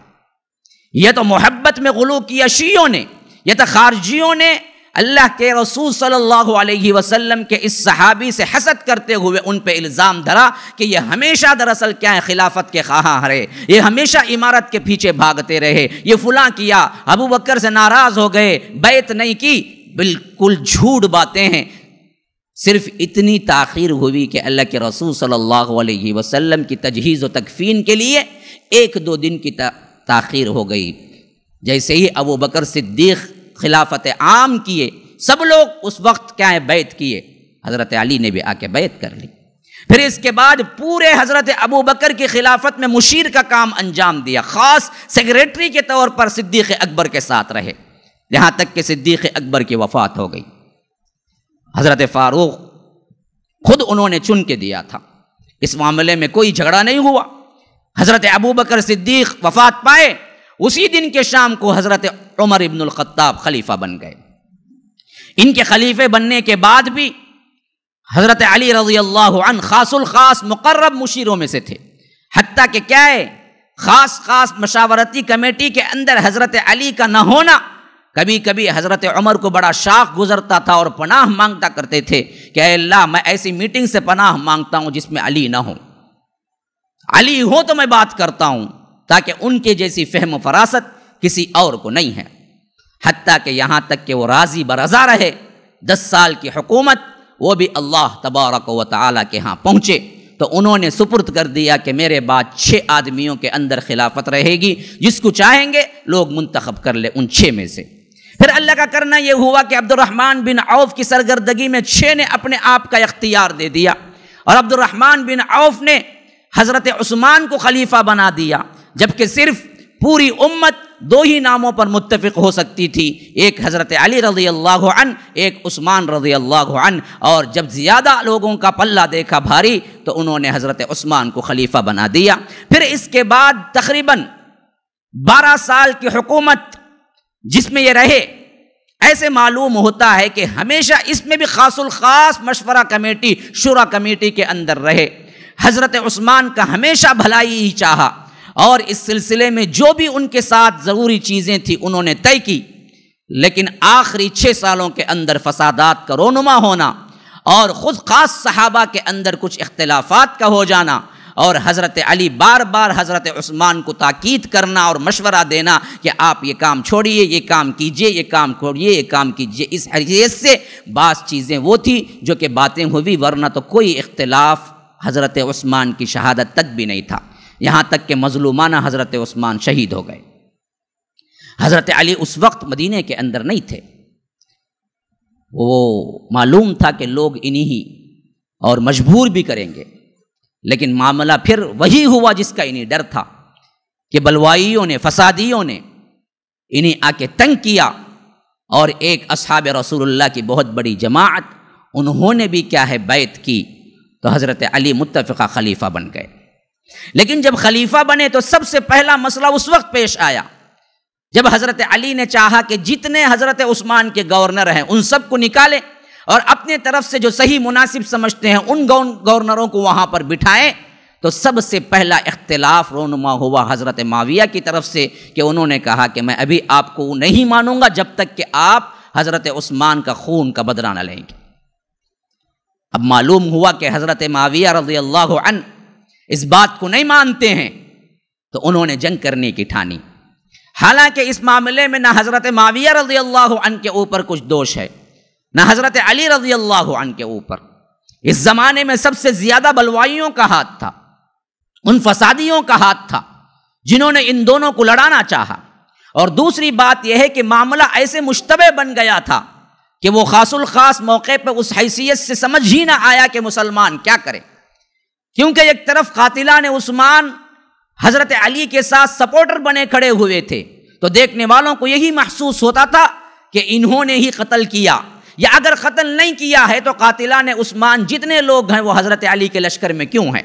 یا تو محبت میں غلو کیا شیعوں نے، یا تو خارجیوں نے اللہ کے رسول صلی اللہ علیہ وسلم کے اس صحابی سے حسد کرتے ہوئے ان پہ الزام دھرا کہ یہ ہمیشہ دراصل کیا ہے، خلافت کے خواہاں رہے، یہ ہمیشہ امارت کے پیچھے بھاگتے رہے، یہ فلاں کیا، ابو بکر سے ناراض ہو گئے، بیعت نہیں کی۔ بالکل جھوٹ باتیں ہیں۔ صرف اتنی تاخیر ہوئی کہ اللہ کے رسول صلی اللہ علیہ وسلم کی تجہیز و تکفین کے لیے 1-2 دن کی تاخیر ہو گئی۔ جیسے ہی ابو بکر صدیق خلافت عام کیے، سب لوگ اس وقت کیا ہے بیعت کیے، حضرت علی نے بھی آ کے بیعت کر لی۔ پھر اس کے بعد پورے حضرت ابو بکر کی خلافت میں مشیر کا کام انجام دیا، خاص سیکریٹری کے طور پر صدیق اکبر کے ساتھ رہے، یہاں تک کہ صدیق اکبر کی وفات ہو گئی۔ حضرت فاروق خود انہوں نے چن کے دیا تھا، اس معاملے میں کوئی جھگڑا نہیں ہوا۔ حضرت ابو بکر صدیق وفات پائے، اسی دن کے شام کو حضرت عمر ابن الخطاب خلیفہ بن گئے۔ ان کے خلیفے بننے کے بعد بھی حضرت علی رضی اللہ عنہ خاص الخاص مقرب مشیروں میں سے تھے، حتیٰ کہ کیا ہے خاص مشاورتی کمیٹی کے اندر حضرت علی کا نہ ہونا کبھی کبھی حضرت عمر کو بڑا شاق گزرتا تھا، اور پناہ مانگتا کرتے تھے کہ اے اللہ میں ایسی میٹنگ سے پناہ مانگتا ہوں جس میں علی نہ ہو، علی ہو تو میں بات کرتا ہوں، تاکہ ان کے جیسی فہم و فراست کسی اور کو نہیں ہے۔ حتیٰ کہ یہاں تک کہ وہ راضی برضا رہے، 10 سال کی حکومت وہ بھی اللہ تبارک و تعالیٰ کے ہاں پہنچے تو انہوں نے سپرد کر دیا کہ میرے بعد 6 آدمیوں کے اندر خلافت رہے گی، جس کو چاہیں گے لوگ منتخب کر لے ان 6 میں سے۔ پھر اللہ کا کرنا یہ ہوا کہ عبد الرحمن بن عوف کی سرگردگی میں 6 نے اپنے آپ کا اختیار دے دیا، اور عبد الرحمن بن عوف نے حضرت عثمان کو خلیفہ بنا دیا، جبکہ صرف پوری امت 2 ہی ناموں پر متفق ہو سکتی تھی، ایک حضرت علی رضی اللہ عنہ، ایک عثمان رضی اللہ عنہ، اور جب زیادہ لوگوں کا پلہ دیکھا بھاری تو انہوں نے حضرت عثمان کو خلیفہ بنا دیا۔ پھر اس کے بعد تقریباً 12 سال کی حکومت جس میں یہ رہے، ایسے معلوم ہوتا ہے کہ ہمیشہ اس میں بھی خاص الخاص مشورہ کمیٹی، شورا کمیٹی کے اندر رہے۔ حضرت عثمان کا ہمیشہ بھلائی ہی چاہا، اور اس سلسلے میں جو بھی ان کے ساتھ ضروری چیزیں تھیں انہوں نے طے کی، لیکن آخری 6 سالوں کے اندر فسادات کا رونما ہونا اور خود خاص صحابہ کے اندر کچھ اختلافات کا ہو جانا، اور حضرت علی بار بار حضرت عثمان کو تاکید کرنا اور مشورہ دینا کہ آپ یہ کام چھوڑیے، یہ کام کیجئے، یہ کام چھوڑیے، یہ کام کیجئے، اس حیثیت سے بعض چیزیں وہ تھی جو کہ باتیں ہوئی، ورنہ تو کوئی اختلاف حضرت عثمان کی شہادت تک بھی نہیں تھا، یہاں تک کہ مظلومانہ حضرت عثمان شہید ہو گئے۔ حضرت علی اس وقت مدینے کے اندر نہیں تھے، وہ معلوم تھا کہ لوگ انہی اور مجبور بھی کریں گے، لیکن معاملہ پھر وہی ہوا جس کا انہیں ڈر تھا کہ بلوائیوں نے، فسادیوں نے انہیں آ کے تنگ کیا، اور ایک اصحاب رسول اللہ کی بہت بڑی جماعت انہوں نے بھی کیا ہے بیعت کی، تو حضرت علی متفقہ خلیفہ بن گئے۔ لیکن جب خلیفہ بنے تو سب سے پہلا مسئلہ اس وقت پیش آیا جب حضرت علی نے چاہا کہ جتنے حضرت عثمان کے گورنر ہیں ان سب کو نکالیں اور اپنے طرف سے جو صحیح مناسب سمجھتے ہیں ان گورنروں کو وہاں پر بٹھائیں، تو سب سے پہلا اختلاف رونما ہوا حضرت معاویہ کی طرف سے کہ انہوں نے کہا کہ میں ابھی آپ کو نہیں مانوں گا جب تک کہ آپ حضرت عثمان کا خون کا بدلہ نہ لیں گے۔ اب معلوم ہوا کہ حضرت معاویہ رضی اللہ عنہ اس بات کو نہیں مانتے ہیں، تو انہوں نے جنگ کرنے کی ٹھانی۔ حالانکہ اس معاملے میں نہ حضرت معاویہ رضی اللہ عنہ کے اوپر کچھ دوش ہے، نہ حضرت علی رضی اللہ عنہ کے اوپر۔ اس زمانے میں سب سے زیادہ بلوائیوں کا ہاتھ تھا، ان فسادیوں کا ہاتھ تھا جنہوں نے ان دونوں کو لڑانا چاہا۔ اور دوسری بات یہ ہے کہ معاملہ ایسے مشتبہ بن گیا تھا کہ وہ خاص الخاص موقع پہ اس حیثیت سے سمجھ ہی نہ آیا کہ مسلمان کیا کرے، کیونکہ ایک طرف قاتلان عثمان حضرت علی کے ساتھ سپورٹر بنے کھڑے ہوئے تھے، تو دیکھنے والوں کو یہی محسوس ہوتا تھا کہ انہوں نے ہی قتل کیا، یا اگر قتل نہیں کیا ہے تو قاتلان عثمان جتنے لوگ ہیں وہ حضرت علی کے لشکر میں کیوں ہیں۔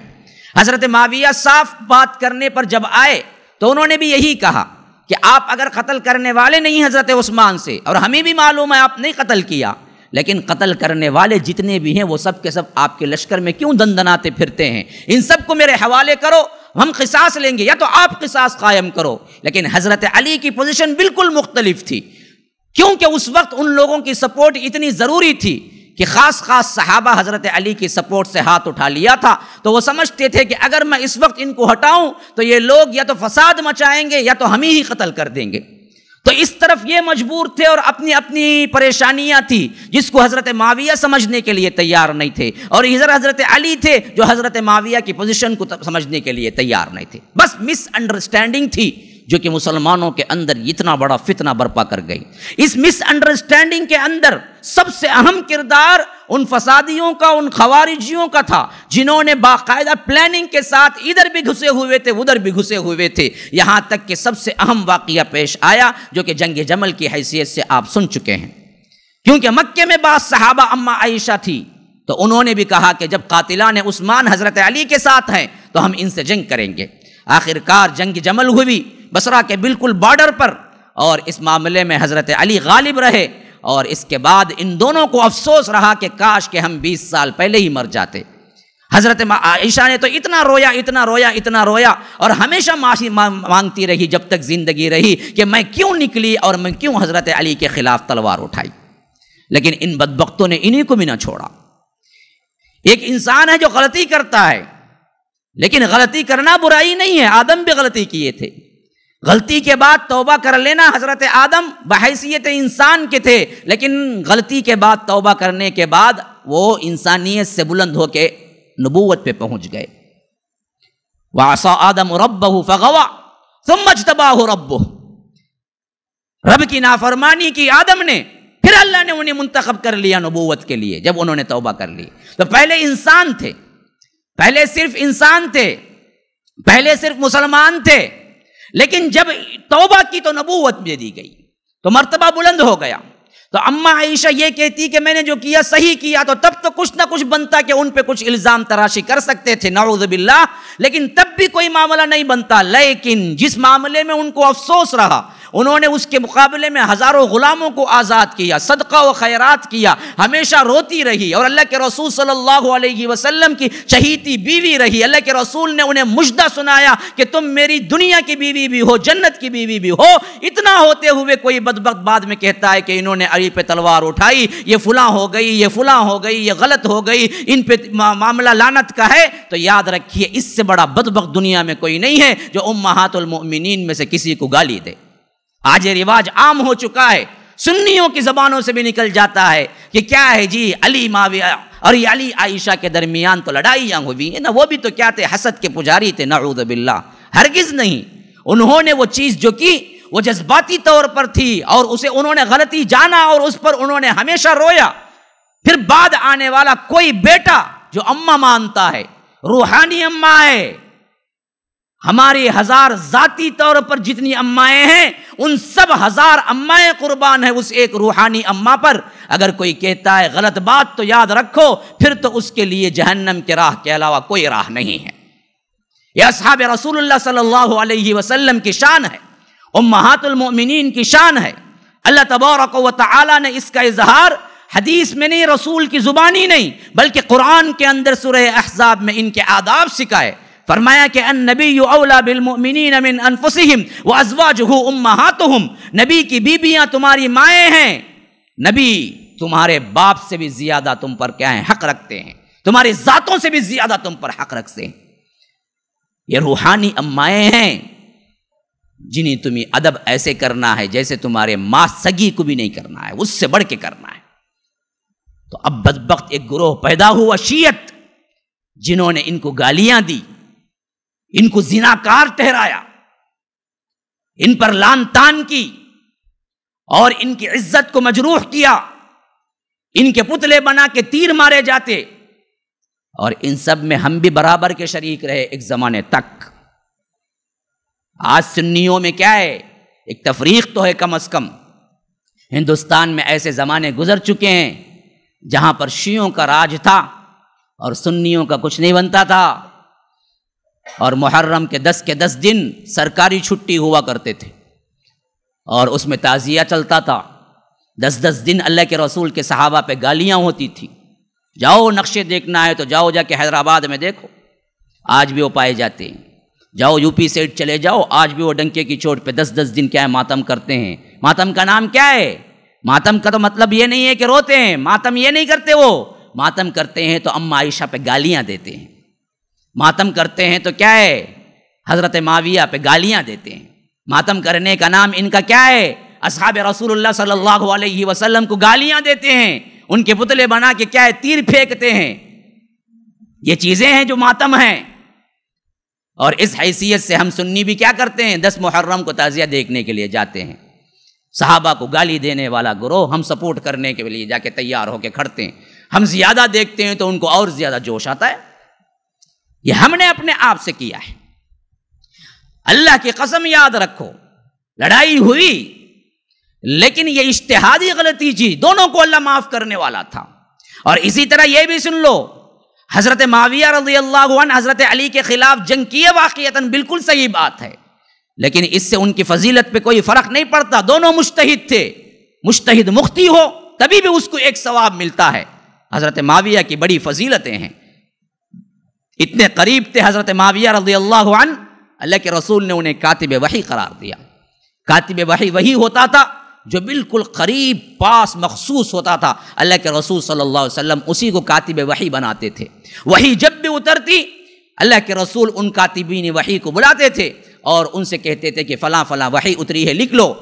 حضرت معاویہ صاف بات کرنے پر جب آئے تو انہوں نے بھی یہی کہا کہ آپ اگر قتل کرنے والے نہیں حضرت عثمان سے، اور ہمیں بھی معلوم ہے آپ نہیں قتل کیا، لیکن قتل کرنے والے جتنے بھی ہیں وہ سب کے سب آپ کے لشکر میں کیوں دندناتے پھرتے ہیں، ان سب کو میرے حوالے کرو، ہم قصاص لیں گے، یا تو آپ قصاص قائم کرو۔ لیکن حضرت علی کی پوزیشن بالکل مختلف تھی، کیونکہ اس وقت ان لوگوں کی سپورٹ اتنی ضروری تھی کہ خاص صحابہ حضرت علی کی سپورٹ سے ہاتھ اٹھا لیا تھا، تو وہ سمجھتے تھے کہ اگر میں اس وقت ان کو ہٹاؤں تو یہ لوگ یا تو فساد مچائیں گے یا تو ہمیں ہی قتل کر دیں گے۔ تو اس طرف یہ مجبور تھے اور اپنی اپنی پریشانیاں تھی جس کو حضرت معاویہ سمجھنے کے لیے تیار نہیں تھے، اور ادھر حضرت علی تھے جو حضرت معاویہ کی پوزیشن کو سمجھنے کے لیے تیار نہیں تھے۔ بس مس انڈرسٹینڈنگ تھی جو کہ مسلمانوں کے اندر اتنا بڑا فتنہ برپا کر گئی۔ اس مس انڈرسٹینڈنگ کے اندر سب سے اہم کردار ان فسادیوں کا، ان خوارجیوں کا تھا جنہوں نے باقاعدہ پلاننگ کے ساتھ ادھر بھی گھسے ہوئے تھے ادھر بھی گھسے ہوئے تھے، یہاں تک کہ سب سے اہم واقعہ پیش آیا جو کہ جنگ جمل کی حیثیت سے آپ سن چکے ہیں۔ کیونکہ مکے میں بعض صحابہ اما عائشہ تھی تو انہوں نے بھی کہا کہ جب قاتلان عثمان حضرت علی کے ساتھ ہیں تو ہم ان سے جنگ کریں گے۔ آخرکار جنگ جمل ہوئی بصرہ کے بالکل بارڈر پر، اور اس معاملے میں حضرت علی غالب رہے، اور اس کے بعد ان دونوں کو افسوس رہا کہ کاش کہ ہم 20 سال پہلے ہی مر جاتے۔ حضرت عائشہ نے تو اتنا رویا اور ہمیشہ معافی مانگتی رہی جب تک زندگی رہی کہ میں کیوں نکلی اور میں کیوں حضرت علی کے خلاف تلوار اٹھائی، لیکن ان بدبختوں نے انہی کو بھی نہ چھوڑا۔ ایک انسان ہے جو غلطی کرتا ہے، لیکن غلطی کرنا برائی نہیں ہے، آدم بھی غلطی کیے تھے، غلطی کے بعد توبہ کر لینا حضرت آدم بحیثیت انسان کے تھے، لیکن غلطی کے بعد توبہ کرنے کے بعد وہ انسانیت سے بلند ہو کے نبوت پہ پہنچ گئے۔ وَعَصَىٰ آدَمُ رَبَّهُ فَغَوَىٰ ثُمَّ اجْتَبَاهُ رَبُّهُ، رب کی نافرمانی کی آدم نے، پھر اللہ نے انہیں منتخب کر لیا نبوت کے لیے جب انہوں نے توبہ کر لی۔ تو پہلے انسان تھے، پہلے صرف انسان تھے، پہلے صرف مسلمان تھے، لیکن جب توبہ کی تو نبوت دے دی گئی تو مرتبہ بلند ہو گیا۔ تو اما عائشہ یہ کہتی کہ میں نے جو کیا صحیح کیا، تو تب تو کچھ نہ کچھ بنتا کہ ان پہ کچھ الزام تراشی کر سکتے تھے، نعوذ باللہ، لیکن تب بھی کوئی معاملہ نہیں بنتا۔ لیکن جس معاملے میں ان کو افسوس رہا انہوں نے اس کے مقابلے میں ہزاروں غلاموں کو آزاد کیا، صدقہ و خیرات کیا، ہمیشہ روتی رہی اور اللہ کے رسول صلی اللہ علیہ وسلم کی چہیتی بیوی رہی۔ اللہ کے رسول نے انہیں مژدہ سنایا کہ تم میری دنیا کی بیوی بھی ہو، جنت کی بیوی بھی ہو۔ اتنا ہوتے ہوئے کوئی بدبخت بعد میں کہتا ہے کہ انہوں نے علی پہ تلوار اٹھائی، یہ فلاں ہو گئی، یہ فلاں ہو گئی، یہ غلط ہو گئی، ان پہ معاملہ لعنت کا ہے، تو یاد رکھیے اس سے بڑا بدبخت دنیا میں کوئی نہیں ہے جو امہات المؤمنین میں سے کسی کو گالی دے۔ آج یہ رواج عام ہو چکا ہے، سنیوں کی زبانوں سے بھی نکل جاتا ہے کہ کیا ہے جی علی معاویہ اور یہ علی عائشہ کے درمیان تو لڑائیاں ہوئی ہیں نا، وہ بھی تو کیا تھے، حسد کے پجاری تھے، نعوذ باللہ۔ ہرگز نہیں، انہوں نے وہ چیز جو کی وہ جذباتی طور پر تھی اور اسے انہوں نے غلطی جانا اور اس پر انہوں نے ہمیشہ رویا۔ پھر بعد آنے والا کوئی بیٹا جو اماں مانتا ہے، روحانی اماں ہے، ہماری ہزار ذاتی طور پر جتنی امائیں ہیں ان سب ہزار امائیں قربان ہیں اس ایک روحانی اماں پر۔ اگر کوئی کہتا ہے غلط بات تو یاد رکھو پھر تو اس کے لیے جہنم کے راہ کے علاوہ کوئی راہ نہیں ہے۔ یہ اصحاب رسول اللہ صلی اللہ علیہ وسلم کی شان ہے، امہات المؤمنین کی شان ہے۔ اللہ تبارک و تعالی نے اس کا اظہار حدیث میں نہیں، رسول کی زبانی نہیں، بلکہ قرآن کے اندر سورہ احزاب میں ان کے آداب سکھائے۔ فرمایا کہ النبی اولیٰ بالمؤمنین من انفسہم وازواجہ امہاتہم، نبی کی بیویاں تمہاری مائیں ہیں، نبی تمہارے باپ سے بھی زیادہ تم پر کیا ہیں، حق رکھتے ہیں، تمہاری ذاتوں سے بھی زیادہ تم پر حق رکھتے ہیں۔ یہ روحانی امائیں ہیں جنہیں تمہیں ادب ایسے کرنا ہے جیسے تمہارے ماں سگی کو بھی نہیں کرنا ہے، اس سے بڑھ کے کرنا ہے۔ تو اب بدبخت ایک گروہ پیدا ہوا شیعت، جنہوں نے ان کو گالیاں دی، ان کو زناکار ٹھہرایا، ان پر لعن طعن کی اور ان کی عزت کو مجروح کیا، ان کے پتلے بنا کے تیر مارے جاتے، اور ان سب میں ہم بھی برابر کے شریک رہے ایک زمانے تک۔ آج سنیوں میں کیا ہے، ایک تفریق تو ہے کم از کم۔ ہندوستان میں ایسے زمانے گزر چکے ہیں جہاں پر شیعوں کا راج تھا اور سنیوں کا کچھ نہیں بنتا تھا، اور محرم کے 10 دن سرکاری چھٹی ہوا کرتے تھے اور اس میں تعزیہ چلتا تھا۔ 10 دن اللہ کے رسول کے صحابہ پہ گالیاں ہوتی تھی۔ جاؤ نقشے دیکھنا ہے تو جاؤ جا کے حیدرآباد میں دیکھو، آج بھی وہ پائے جاتے ہیں۔ جاؤ یو پی سائڈ چلے جاؤ، آج بھی وہ ڈنکے کی چوٹ پہ 10 دن کیا ہے ماتم کرتے ہیں۔ ماتم کا نام کیا ہے؟ ماتم کا تو مطلب یہ نہیں ہے کہ روتے ہیں، ماتم یہ نہیں کرتے، وہ ماتم کرتے ہیں تو اماں عائشہ پہ گالیاں دیتے ہیں، ماتم کرتے ہیں تو کیا ہے، حضرت معاویہ پہ گالیاں دیتے ہیں۔ ماتم کرنے کا نام ان کا کیا ہے، اصحاب رسول اللہ صلی اللہ علیہ وسلم کو گالیاں دیتے ہیں، ان کے پتلے بنا کے کیا ہے تیر پھینکتے ہیں۔ یہ چیزیں ہیں جو ماتم ہیں، اور اس حیثیت سے ہم سنی بھی کیا کرتے ہیں، 10 محرم کو تعزیہ دیکھنے کے لیے جاتے ہیں۔ صحابہ کو گالی دینے والا گروہ ہم سپورٹ کرنے کے لیے جا کے تیار ہو کے کھڑتے ہیں، ہم زیادہ دیکھتے ہیں تو ان کو اور زیادہ جوش آتا ہے۔ یہ ہم نے اپنے آپ سے کیا ہے۔ اللہ کی قسم یاد رکھو، لڑائی ہوئی لیکن یہ اجتہادی غلطی تھی، دونوں کو اللہ معاف کرنے والا تھا۔ اور اسی طرح یہ بھی سن لو، حضرت معاویہ رضی اللہ عنہ حضرت علی کے خلاف جنگ کیے، واقعتاً بالکل صحیح بات ہے، لیکن اس سے ان کی فضیلت پہ کوئی فرق نہیں پڑتا، دونوں مجتہد تھے، مجتہد مختی ہو تبھی بھی اس کو ایک ثواب ملتا ہے۔ حضرت معاویہ کی بڑی فضیلتیں ہیں، اتنے قریب تھے حضرت معاویہ رضی اللہ عنہ، اللہ کے رسول نے انہیں کاتب وحی قرار دیا۔ کاتب وحی وہی ہوتا تھا جو بالکل قریب پاس مخصوص ہوتا تھا، اللہ کے رسول صلی اللہ علیہ وسلم اسی کو کاتب وحی بناتے تھے۔ وحی جب بھی اترتی اللہ کے رسول ان کاتبین وحی کو بلاتے تھے اور ان سے کہتے تھے کہ فلاں فلاں وحی اتری ہے، لکھ لو۔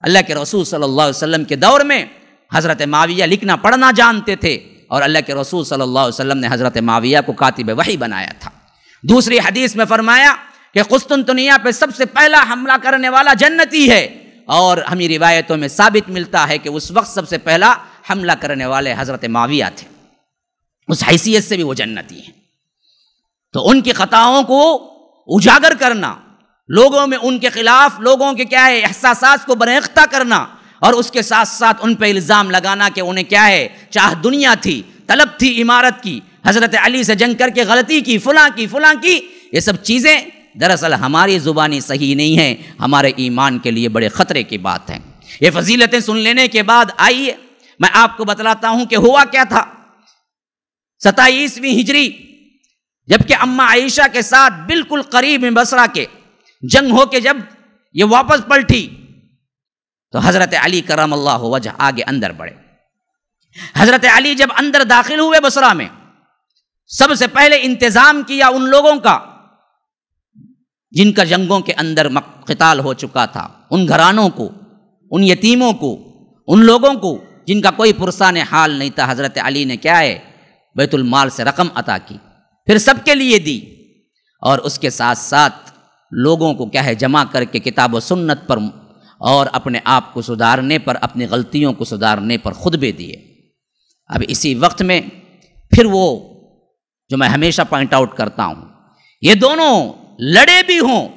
اللہ کے رسول صلی اللہ علیہ وسلم کے دور میں حضرت معاویہ لکھنا پڑھنا جانتے تھے، اور اللہ کے رسول صلی اللہ علیہ وسلم نے حضرت معاویہ کو کاتب وحی بنایا تھا۔ دوسری حدیث میں فرمایا کہ قسطنطنیہ پہ سب سے پہلا حملہ کرنے والا جنتی ہے، اور ہمیں روایتوں میں ثابت ملتا ہے کہ اس وقت سب سے پہلا حملہ کرنے والے حضرت معاویہ تھے، اس حیثیت سے بھی وہ جنتی ہیں۔ تو ان کی خطاؤں کو اجاگر کرنا، لوگوں میں ان کے خلاف لوگوں کے کیا ہے احساسات کو بریختہ کرنا، اور اس کے ساتھ ساتھ ان پہ الزام لگانا کہ انہیں کیا ہے چاہ دنیا تھی، طلب تھی عمارت کی، حضرت علی سے جنگ کر کے غلطی کی، فلاں کی، یہ سب چیزیں دراصل ہماری زبانی صحیح نہیں ہے، ہمارے ایمان کے لیے بڑے خطرے کی بات ہے۔ یہ فضیلتیں سن لینے کے بعد آئیے میں آپ کو بتلاتا ہوں کہ ہوا کیا تھا۔ 27ویں ہجری جبکہ اماں عائشہ کے ساتھ بالکل قریب میں بصرہ کے جنگ ہو کے جب یہ واپس پلٹی تو حضرت علی کرم اللہ وجہ آگے اندر بڑھے۔ حضرت علی جب اندر داخل ہوئے بصرہ میں، سب سے پہلے انتظام کیا ان لوگوں کا جن کا جنگوں کے اندر قتال ہو چکا تھا، ان گھرانوں کو، ان یتیموں کو، ان لوگوں کو جن کا کوئی پرسان حال نہیں تھا۔ حضرت علی نے کیا ہے، بیت المال سے رقم عطا کی، پھر سب کے لیے دی، اور اس کے ساتھ ساتھ لوگوں کو کیا ہے جمع کر کے کتاب و سنت پر اور اپنے آپ کو سدھارنے پر، اپنی غلطیوں کو سدھارنے پر خطبے دیے۔ اب اسی وقت میں پھر وہ جو میں ہمیشہ پوائنٹ آؤٹ کرتا ہوں، یہ دونوں لڑے بھی ہوں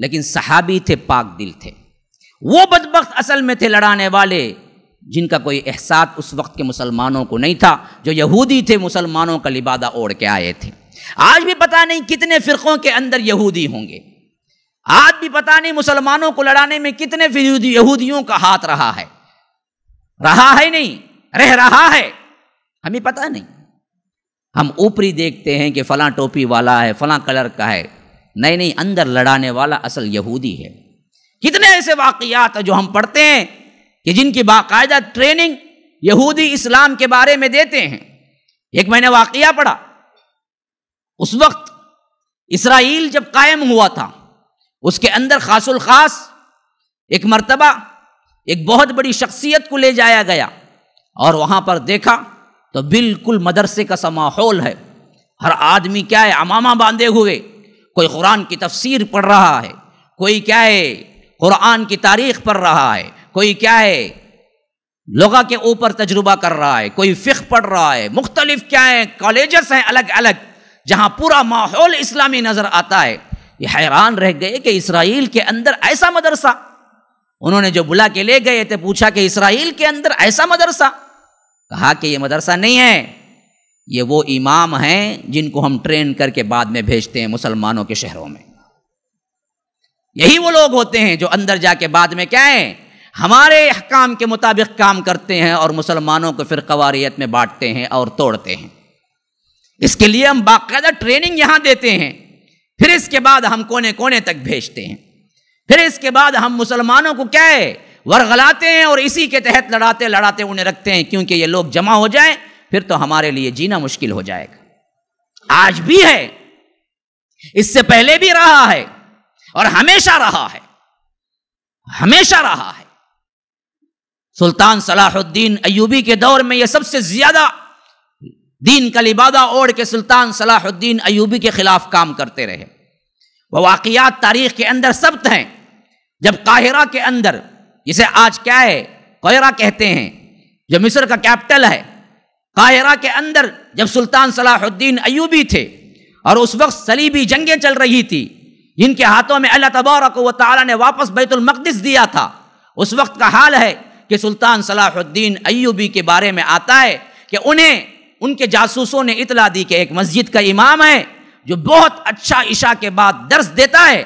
لیکن صحابی تھے، پاک دل تھے۔ وہ بدبخت اصل میں تھے لڑانے والے جن کا کوئی احساس اس وقت کے مسلمانوں کو نہیں تھا، جو یہودی تھے، مسلمانوں کا لبادہ اوڑھ کے آئے تھے۔ آج بھی پتہ نہیں کتنے فرقوں کے اندر یہودی ہوں گے، آج بھی پتہ نہیں مسلمانوں کو لڑانے میں کتنے یہودیوں کا ہاتھ رہا ہے نہیں، رہ رہا ہے، ہمیں پتہ نہیں۔ ہم اوپری دیکھتے ہیں کہ فلاں ٹوپی والا ہے، فلاں کلر کا ہے، نہیں، اندر لڑانے والا اصل یہودی ہے۔ کتنے ایسے واقعات جو ہم پڑھتے ہیں کہ جن کی باقاعدہ ٹریننگ یہودی اسلام کے بارے میں دیتے ہیں۔ ایک میں نے واقعہ پڑھا، اس وقت اسرائیل جب قائم ہوا تھا، اس کے اندر خاص الخاص ایک مرتبہ ایک بہت بڑی شخصیت کو لے جایا گیا، اور وہاں پر دیکھا تو بالکل مدرسے کا سا ماحول ہے، ہر آدمی کیا ہے عمامہ باندھے ہوئے، کوئی قرآن کی تفسیر پڑھ رہا ہے، کوئی کیا ہے قرآن کی تاریخ پڑھ رہا ہے، کوئی کیا ہے لغہ کے اوپر تجربہ کر رہا ہے، کوئی فقہ پڑھ رہا ہے، مختلف کیا ہے کالجز ہیں الگ الگ، جہاں پورا ماحول اسلامی نظر آتا ہے۔ یہ حیران رہ گئے کہ اسرائیل کے اندر ایسا مدرسہ، انہوں نے جو بلا کے لے گئے تھے پوچھا کہ اسرائیل کے اندر ایسا مدرسہ، کہا کہ یہ مدرسہ نہیں ہے، یہ وہ امام ہیں جن کو ہم ٹرین کر کے بعد میں بھیجتے ہیں مسلمانوں کے شہروں میں۔ یہی وہ لوگ ہوتے ہیں جو اندر جا کے بعد میں کیا ہیں ہمارے احکام کے مطابق کام کرتے ہیں اور مسلمانوں کو فرقہ واریت میں بانٹتے ہیں اور توڑتے ہیں۔ اس کے لیے ہم باقاعدہ ٹریننگ یہاں دیتے ہیں، پھر اس کے بعد ہم کونے کونے تک بھیجتے ہیں، پھر اس کے بعد ہم مسلمانوں کو کیا ہے ورغلاتے ہیں اور اسی کے تحت لڑاتے لڑاتے انہیں رکھتے ہیں، کیونکہ یہ لوگ جمع ہو جائیں پھر تو ہمارے لیے جینا مشکل ہو جائے گا۔ آج بھی ہے، اس سے پہلے بھی رہا ہے اور ہمیشہ رہا ہے، ہمیشہ رہا ہے۔ سلطان صلاح الدین ایوبی کے دور میں یہ سب سے زیادہ دین کا لبادہ اوڑھ کے سلطان صلاح الدین ایوبی کے خلاف کام کرتے رہے۔ وہ واقعات تاریخ کے اندر ثبت ہیں، جب قاہرہ کے اندر، جسے آج کیا ہے قاہرہ کہتے ہیں، جو مصر کا کیپٹل ہے، قاہرہ کے اندر جب سلطان صلاح الدین ایوبی تھے اور اس وقت صلیبی جنگیں چل رہی تھی، جن کے ہاتھوں میں اللہ تبارک و تعالی نے واپس بیت المقدس دیا تھا، اس وقت کا حال ہے کہ سلطان صلاح الدین ایوبی کے بارے میں آتا ہے کہ انہیں ان کے جاسوسوں نے اطلاع دی کہ ایک مسجد کا امام ہے جو بہت اچھا عشاء کے بعد درس دیتا ہے،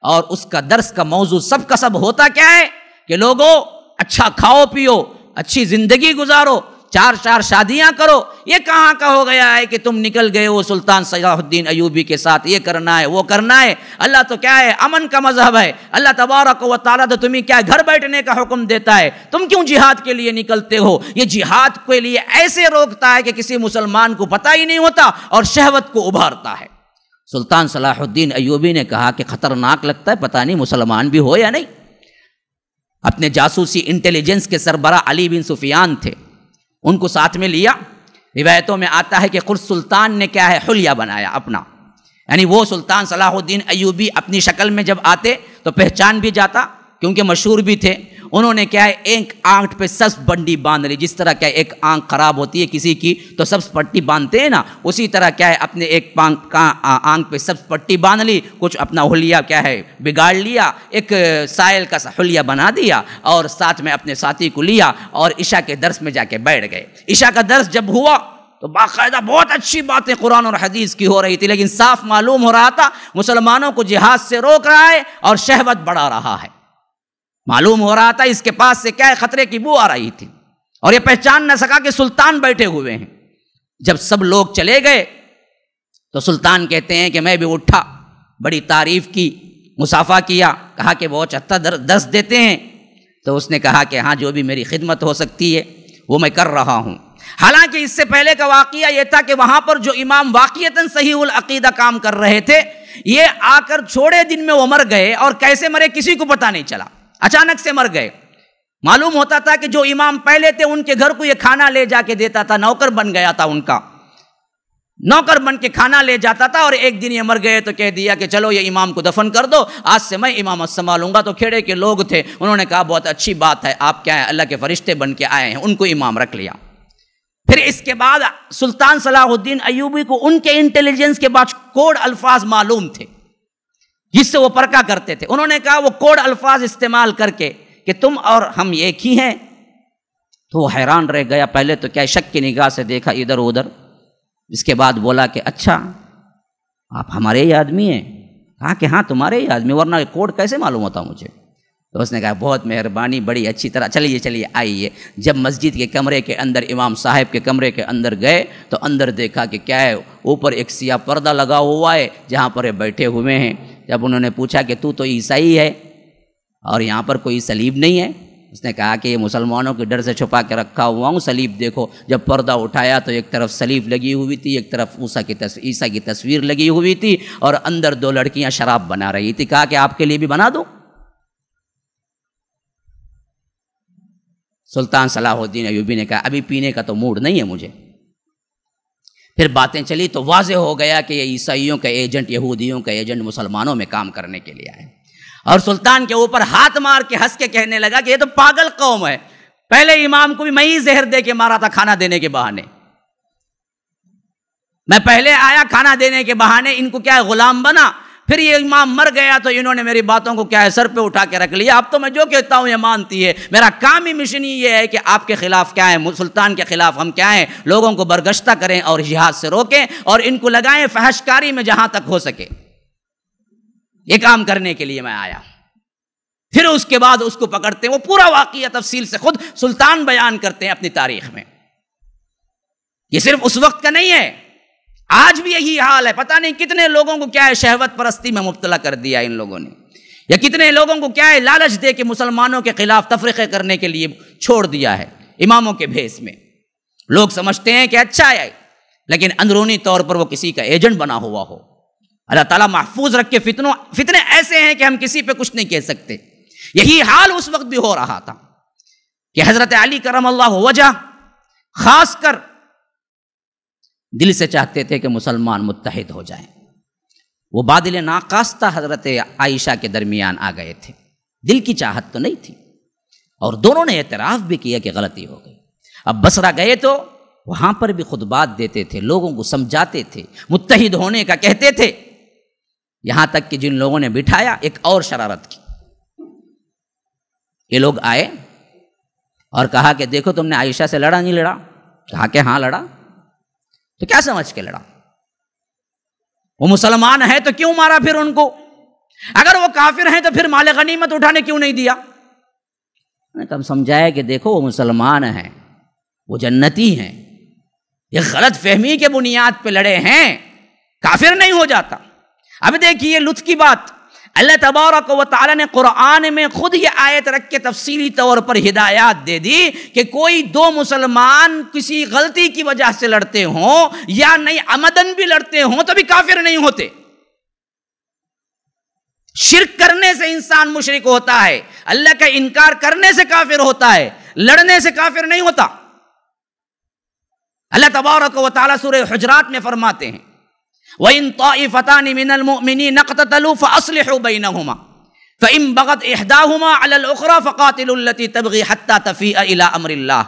اور اس کا درس کا موضوع سب کا سب ہوتا کیا ہے کہ لوگوں اچھا کھاؤ پیو، اچھی زندگی گزارو، چار شادیاں کرو۔ یہ کہاں کا ہو گیا ہے کہ تم نکل گئے ہو سلطان صلاح الدین ایوبی کے ساتھ یہ کرنا ہے وہ کرنا ہے؟ اللہ تو کیا ہے امن کا مذہب ہے، اللہ تبارک و تعالیٰ تو تمہیں کیا گھر بیٹھنے کا حکم دیتا ہے، تم کیوں جہاد کے لیے نکلتے ہو؟ یہ جہاد کے لیے ایسے روکتا ہے کہ کسی مسلمان کو پتہ ہی نہیں ہوتا اور شہوت کو ابھارتا ہے۔ سلطان صلاح الدین ایوبی نے کہا کہ خطرناک لگتا ہے، پتہ نہیں مسلمان بھی ہو یا نہیں۔ اپنے جاسوسی انٹیلیجنس کے سربراہ علی بن سفیان تھے، ان کو ساتھ میں لیا۔ روایتوں میں آتا ہے کہ خود سلطان نے کیا ہے حلیہ بنایا اپنا، یعنی وہ سلطان صلاح الدین ایوبی اپنی شکل میں جب آتے تو پہچان بھی جاتا، کیونکہ مشہور بھی تھے۔ انہوں نے کیا ہے ایک آنکھ پہ سبز بنڈی باندھ لی، جس طرح کیا ایک آنکھ خراب ہوتی ہے کسی کی تو سبز پٹی باندھتے ہیں نا، اسی طرح کیا ہے اپنے ایک آنکھ پہ سبز پٹی باندھ لی، کچھ اپنا حلیہ کیا ہے بگاڑ لیا، ایک سائل کا حلیہ بنا دیا اور ساتھ میں اپنے ساتھی کو لیا اور عشاء کے درس میں جا کے بیٹھ گئے۔ عشاء کا درس جب ہوا تو باقاعدہ بہت اچھی باتیں قرآن اور حدیث کی ہو رہی تھی، لیکن صاف معلوم ہو رہا تھا مسلمانوں کو جہاد سے روک رہا ہے اور شہوت بڑھا رہا ہے۔ معلوم ہو رہا تھا اس کے پاس سے کیا ہے، خطرے کی بو آ رہی تھی، اور یہ پہچان نہ سکا کہ سلطان بیٹھے ہوئے ہیں۔ جب سب لوگ چلے گئے تو سلطان کہتے ہیں کہ میں بھی اٹھا، بڑی تعریف کی، مصافحہ کیا، کہا کہ بہت اچھا درس دیتے ہیں۔ تو اس نے کہا کہ ہاں جو بھی میری خدمت ہو سکتی ہے وہ میں کر رہا ہوں۔ حالانکہ اس سے پہلے کا واقعہ یہ تھا کہ وہاں پر جو امام واقعتاً صحیح العقیدہ کام کر رہے تھے، یہ آ کر چھوڑے دن میں وہ مر گئے، اور کیسے مرے کسی کو پتہ نہیں چلا، اچانک سے مر گئے۔ معلوم ہوتا تھا کہ جو امام پہلے تھے ان کے گھر کو یہ کھانا لے جا کے دیتا تھا، نوکر بن گیا تھا، ان کا نوکر بن کے کھانا لے جاتا تھا، اور ایک دن یہ مر گئے تو کہہ دیا کہ چلو یہ امام کو دفن کر دو، آج سے میں امامت سنبھالوں گا۔ تو کھیڑے کے لوگ تھے، انہوں نے کہا بہت اچھی بات ہے، آپ کیا ہیں اللہ کے فرشتے بن کے آئے ہیں، ان کو امام رکھ لیا۔ پھر اس کے بعد سلطان صلاح الدین ایوبی کو ان کے انٹیلیجنس کے بعد کوڈ الفاظ معلوم تھے جس سے وہ پرکھا کرتے تھے۔ انہوں نے کہا وہ کوڈ الفاظ استعمال کر کے کہ تم اور ہم ایک ہی ہیں، تو وہ حیران رہ گیا۔ پہلے تو کیا شک کی نگاہ سے دیکھا ادھر ادھر، اس کے بعد بولا کہ اچھا آپ ہمارے ہی آدمی ہیں؟ کہا کہ ہاں تمہارے ہی آدمی، ورنہ یہ کوڈ کیسے معلوم ہوتا مجھے؟ تو اس نے کہا بہت مہربانی، بڑی اچھی طرح، چلیے آئیے۔ جب مسجد کے کمرے کے اندر، امام صاحب کے کمرے کے اندر گئے تو اندر دیکھا کہ کیا ہے، اوپر ایک سیاہ پردہ لگا ہوا ہے جہاں پر یہ بیٹھے ہوئے ہیں۔ جب انہوں نے پوچھا کہ تو عیسائی ہے اور یہاں پر کوئی صلیب نہیں ہے، اس نے کہا کہ یہ مسلمانوں کے ڈر سے چھپا کے رکھا ہوا ہوں، صلیب دیکھو۔ جب پردہ اٹھایا تو ایک طرف صلیب لگی ہوئی تھی، ایک طرف عیسیٰ کی تصویر لگی ہوئی تھی، اور اندر دو لڑکیاں شراب بنا رہی تھی۔ کہا کہ آپ کے لیے بھی بنا دو؟ سلطان صلاح الدین ایوبی نے کہا ابھی پینے کا تو موڈ نہیں ہے مجھے۔ پھر باتیں چلی تو واضح ہو گیا کہ یہ عیسائیوں کا ایجنٹ، یہودیوں کا ایجنٹ مسلمانوں میں کام کرنے کے لیے آئے، اور سلطان کے اوپر ہاتھ مار کے ہنس کے کہنے لگا کہ یہ تو پاگل قوم ہے، پہلے امام کو بھی میں ہی زہر دے کے مارا تھا کھانا دینے کے بہانے، میں پہلے آیا کھانا دینے کے بہانے، ان کو کیا ہے غلام بنا، پھر یہ امام مر گیا تو انہوں نے میری باتوں کو کیا ہے سر پہ اٹھا کے رکھ لیا، اب تو میں جو کہتا ہوں یہ مانتی ہے۔ میرا کام ہی مشن یہ ہے کہ آپ کے خلاف کیا ہے، سلطان کے خلاف ہم کیا ہیں، لوگوں کو برگشتہ کریں اور جہاد سے روکیں، اور ان کو لگائیں فحشکاری میں جہاں تک ہو سکے۔ یہ کام کرنے کے لیے میں آیا۔ پھر اس کے بعد اس کو پکڑتے ہیں، وہ پورا واقعہ تفصیل سے خود سلطان بیان کرتے ہیں اپنی تاریخ میں۔ یہ صرف اس وقت کا نہیں ہے، آج بھی یہی حال ہے۔ پتہ نہیں کتنے لوگوں کو کیا ہے شہوت پرستی میں مبتلا کر دیا ان لوگوں نے، یا کتنے لوگوں کو کیا ہے لالچ دے کے مسلمانوں کے خلاف تفرقے کرنے کے لیے چھوڑ دیا ہے اماموں کے بھیس میں۔ لوگ سمجھتے ہیں کہ اچھا ہے، لیکن اندرونی طور پر وہ کسی کا ایجنٹ بنا ہوا ہو۔ اللہ تعالیٰ محفوظ رکھ کے فتنے ایسے ہیں کہ ہم کسی پہ کچھ نہیں کہہ سکتے۔ یہی حال اس وقت بھی ہو رہا تھا کہ حضرت علی کرم اللہ وجہ خاص کر دل سے چاہتے تھے کہ مسلمان متحد ہو جائیں۔ وہ بادل ناقاستہ حضرت عائشہ کے درمیان آ گئے تھے، دل کی چاہت تو نہیں تھی، اور دونوں نے اعتراف بھی کیا کہ غلطی ہو گئی۔ اب بصرہ گئے تو وہاں پر بھی خطبات دیتے تھے، لوگوں کو سمجھاتے تھے، متحد ہونے کا کہتے تھے، یہاں تک کہ جن لوگوں نے بٹھایا ایک اور شرارت کی۔ یہ لوگ آئے اور کہا کہ دیکھو تم نے عائشہ سے لڑا نہیں لڑا؟ کہا کہ ہاں لڑا۔ تو کیا سمجھ کے لڑا؟ وہ مسلمان ہے تو کیوں مارا پھر ان کو؟ اگر وہ کافر ہیں تو پھر مال غنیمت اٹھانے کیوں نہیں دیا؟ ہم سمجھایا کہ دیکھو وہ مسلمان ہیں، وہ جنتی ہیں، یہ غلط فہمی کے بنیاد پہ لڑے ہیں، کافر نہیں ہو جاتا۔ اب دیکھیے لطف کی بات، اللہ تبارک و تعالی نے قرآن میں خود یہ آیت رکھ کے تفصیلی طور پر ہدایات دے دی کہ کوئی دو مسلمان کسی غلطی کی وجہ سے لڑتے ہوں یا نہیں عمدن بھی لڑتے ہوں تو بھی کافر نہیں ہوتے۔ شرک کرنے سے انسان مشرک ہوتا ہے، اللہ کا انکار کرنے سے کافر ہوتا ہے، لڑنے سے کافر نہیں ہوتا۔ اللہ تبارک و تعالی سورہ حجرات میں فرماتے ہیں وَإِن طَائِفَتَانِ مِنَ الْمُؤْمِنِينَ اقْتَتَلُوا فَأَصْلِحُوا بَيْنَهُمَا فَإِن بَغَتْ إِحْدَاهُمَا عَلَى الْأُخْرَى فَقَاتِلُوا الَّتِي تَبْغِي حَتَّى تَفِيءَ إِلَى أَمْرِ اللَّهِ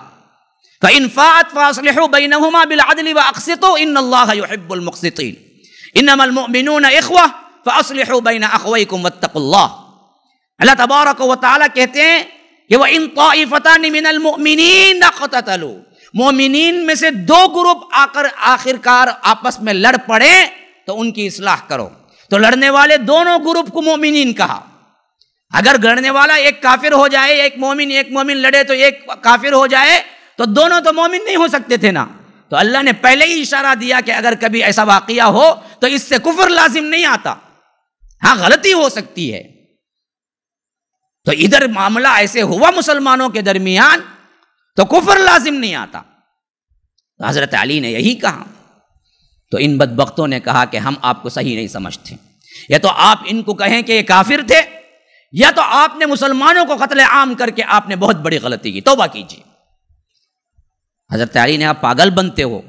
فَإِن فَاءَتْ فَأَصْلِحُوا بَيْنَهُمَا بِالْعَدْلِ وَأَقْسِطُوا إِنَّ اللَّهَ يُحِبُّ الْمُقْسِطِينَ إِنَّمَا الْمُؤْمِنُونَ إِخْوَةٌ فَأَصْلِحُوا بَيْنَ أَخَوَيْكُمْ وَاتَّقُوا اللَّهَ۔ اللہ تبارک و تعالی کہتے ہیں کہ وَإِن طَائِفَتَانِ مِنَ الْمُؤْمِنِينَ اقْتَتَلُوا، مومنین میں سے دو گروپ آخرکار آپس میں لڑ پڑے تو ان کی اصلاح کرو. تو لڑنے والے دونوں گروپ کو مومنین کہا. اگر لڑنے والا ایک کافر ہو جائے, ایک مومن لڑے تو ایک کافر ہو جائے, تو دونوں تو مومن نہیں ہو سکتے تھے نا. تو اللہ نے پہلے ہی اشارہ دیا کہ اگر کبھی ایسا واقعہ ہو تو اس سے کفر لازم نہیں آتا, ہاں غلطی ہو سکتی ہے. تو ادھر معاملہ ایسے ہوا مسلمانوں کے درمیان تو کفر لازم نہیں آتا. تو حضرت علی نے یہی کہا. تو ان بدبختوں نے کہا کہ ہم آپ کو صحیح نہیں سمجھتے, یا تو آپ ان کو کہیں کہ یہ کافر تھے, یا تو آپ نے مسلمانوں کو قتل عام کر کے آپ نے بہت بڑی غلطی کی, توبہ کیجیے. حضرت علی نے, آپ پاگل بنتے ہو,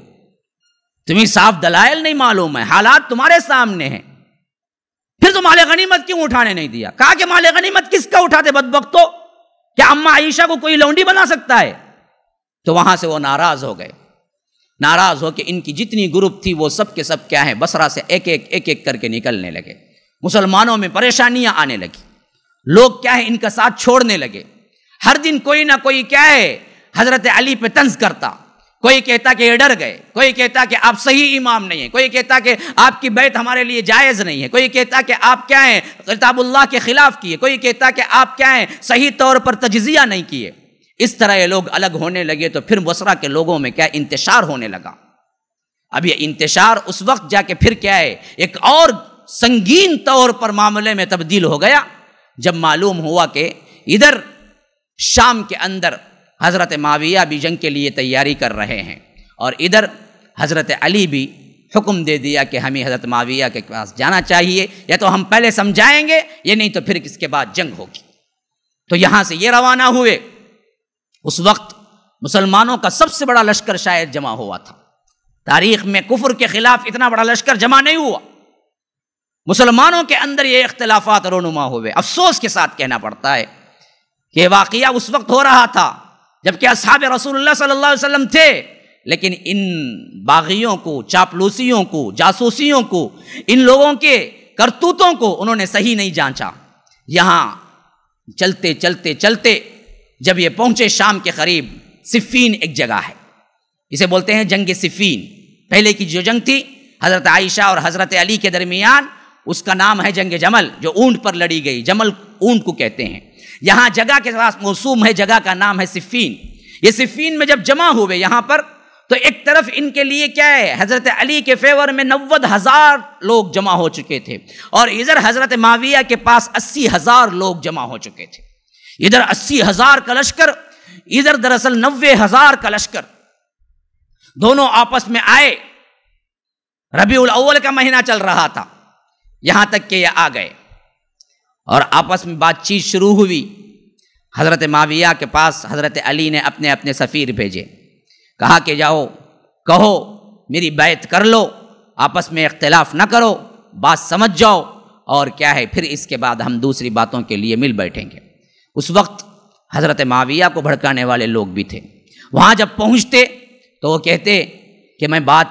تمہیں صاف دلائل نہیں معلوم ہے, حالات تمہارے سامنے ہیں, پھر تو مال غنیمت کیوں اٹھانے نہیں دیا؟ کہا کہ مال غنیمت کس کا اٹھاتے بدبختو؟ کیا اما عائشہ کو کوئی لونڈی بنا سکتا ہے؟ تو وہاں سے وہ ناراض ہو گئے. ناراض ہو کے ان کی جتنی گروپ تھی وہ سب کے سب کیا ہے, بصرہ سے ایک ایک کر کے نکلنے لگے. مسلمانوں میں پریشانیاں آنے لگی, لوگ کیا ہے ان کا ساتھ چھوڑنے لگے. ہر دن کوئی نہ کوئی کیا ہے حضرت علی پہ طنز کرتا. کوئی کہتا کہ یہ ڈر گئے, کوئی کہتا کہ آپ صحیح امام نہیں ہیں, کوئی کہتا کہ آپ کی بیعت ہمارے لیے جائز نہیں ہے, کوئی کہتا کہ آپ کیا ہیں کتاب اللہ کے خلاف کیے, کوئی کہتا کہ آپ کیا ہیں صحیح طور پر تجزیہ نہیں کیے. اس طرح یہ لوگ الگ ہونے لگے. تو پھر بصرہ کے لوگوں میں کیا انتشار ہونے لگا. اب یہ انتشار اس وقت جا کے پھر کیا ہے ایک اور سنگین طور پر معاملے میں تبدیل ہو گیا, جب معلوم ہوا کہ ادھر شام کے اندر حضرت معاویہ بھی جنگ کے لیے تیاری کر رہے ہیں, اور ادھر حضرت علی بھی حکم دے دیا کہ ہمیں حضرت معاویہ کے پاس جانا چاہیے, یا تو ہم پہلے سمجھائیں گے یا نہیں تو پھر اس کے بعد جنگ ہوگی. تو یہاں سے یہ روانہ ہوئے. اس وقت مسلمانوں کا سب سے بڑا لشکر شاید جمع ہوا تھا. تاریخ میں کفر کے خلاف اتنا بڑا لشکر جمع نہیں ہوا. مسلمانوں کے اندر یہ اختلافات رونما ہوئے. افسوس کے ساتھ کہنا پڑتا ہے کہ یہ واقعہ اس وقت ہو رہا تھا جبکہ اصحاب رسول اللہ صلی اللہ علیہ وسلم تھے, لیکن ان باغیوں کو, چاپلوسیوں کو, جاسوسیوں کو, ان لوگوں کے کرتوتوں کو انہوں نے صحیح نہیں جانچا. یہاں چلتے چلتے چلتے جب یہ پہنچے شام کے قریب, صفین ایک جگہ ہے, اسے بولتے ہیں جنگ صفین. پہلے کی جو جنگ تھی حضرت عائشہ اور حضرت علی کے درمیان, اس کا نام ہے جنگ جمل, جو اونٹ پر لڑی گئی. جمل اونٹ کو کہتے ہیں. یہاں جگہ کے ساتھ موسوم ہے, جگہ کا نام ہے صفین. یہ صفین میں جب جمع ہوئے یہاں پر, تو ایک طرف ان کے لیے کیا ہے حضرت علی کے فیور میں 90,000 لوگ جمع ہو چکے تھے, اور ادھر حضرت معاویہ کے پاس 80,000 لوگ جمع ہو چکے تھے. ادھر 80,000 کا لشکر, ادھر دراصل 90,000 کا لشکر. دونوں آپس میں آئے. ربیع الاول کا مہینہ چل رہا تھا, یہاں تک کہ یہ آ گئے اور آپس میں بات چیت شروع ہوئی. حضرت معاویہ کے پاس حضرت علی نے اپنے اپنے سفیر بھیجے, کہا کہ جاؤ کہو میری بیعت کر لو, آپس میں اختلاف نہ کرو, بات سمجھ جاؤ, اور کیا ہے پھر اس کے بعد ہم دوسری باتوں کے لیے مل بیٹھیں گے. اس وقت حضرت معاویہ کو بھڑکانے والے لوگ بھی تھے. وہاں جب پہنچتے تو وہ کہتے کہ میں بات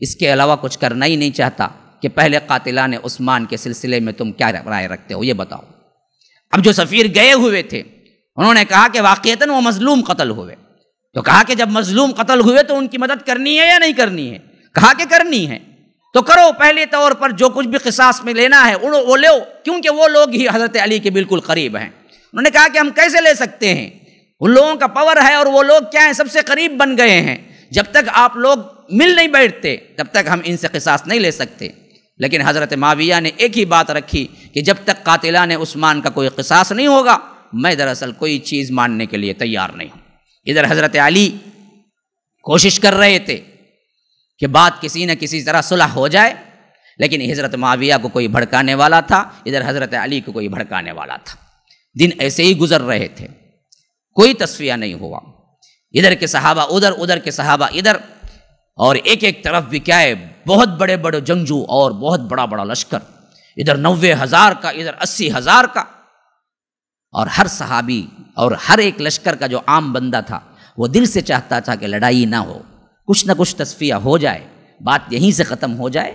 اس کے علاوہ کچھ کرنا ہی نہیں چاہتا, کہ پہلے قاتلان عثمان کے سلسلے میں تم کیا رائے رکھتے ہو یہ بتاؤ. اب جو سفیر گئے ہوئے تھے انہوں نے کہا کہ واقعتاً وہ مظلوم قتل ہوئے. تو کہا کہ جب مظلوم قتل ہوئے تو ان کی مدد کرنی ہے یا نہیں کرنی ہے؟ کہا کہ کرنی ہے. تو کرو, پہلے طور پر جو کچھ بھی قصاص میں لینا ہے وہ لو, کیونکہ وہ لوگ ہی حضرت علی کے بالکل قریب ہیں. انہوں نے کہا کہ ہم کیسے لے سکتے ہیں, ان لوگوں کا پاور ہے اور وہ لوگ کیا ہیں سب سے قریب بن گئے ہیں. جب تک آپ لوگ مل نہیں بیٹھتے تب تک ہم ان سے قصاص نہیں لے سکتے. لیکن حضرت معاویہ نے ایک ہی بات رکھی کہ جب تک قاتلان عثمان کا کوئی قصاص نہیں ہوگا میں دراصل کوئی چیز ماننے کے لیے تیار نہیں ہوں. ادھر حضرت علی کوشش کر رہے تھے کہ بات کسی نہ کسی طرح صلح ہو جائے, لیکن حضرت معاویہ کو کوئی بھڑکانے والا تھا, ادھر حضرت علی کو کوئی بھڑکانے والا تھا. دن ایسے ہی گزر رہے تھے, کوئی تصفیہ نہیں ہوا. ادھر کے صحابہ ادھر, ادھر کے صحابہ ادھر, اور ایک ایک طرف بھی کیا ہے بہت بڑے بڑے جنگجو اور بہت بڑا بڑا لشکر. ادھر 90,000 کا, ادھر 80,000 کا. اور ہر صحابی اور ہر ایک لشکر کا جو عام بندہ تھا وہ دل سے چاہتا تھا کہ لڑائی نہ ہو, کچھ نہ کچھ تصفیہ ہو جائے, بات یہیں سے ختم ہو جائے.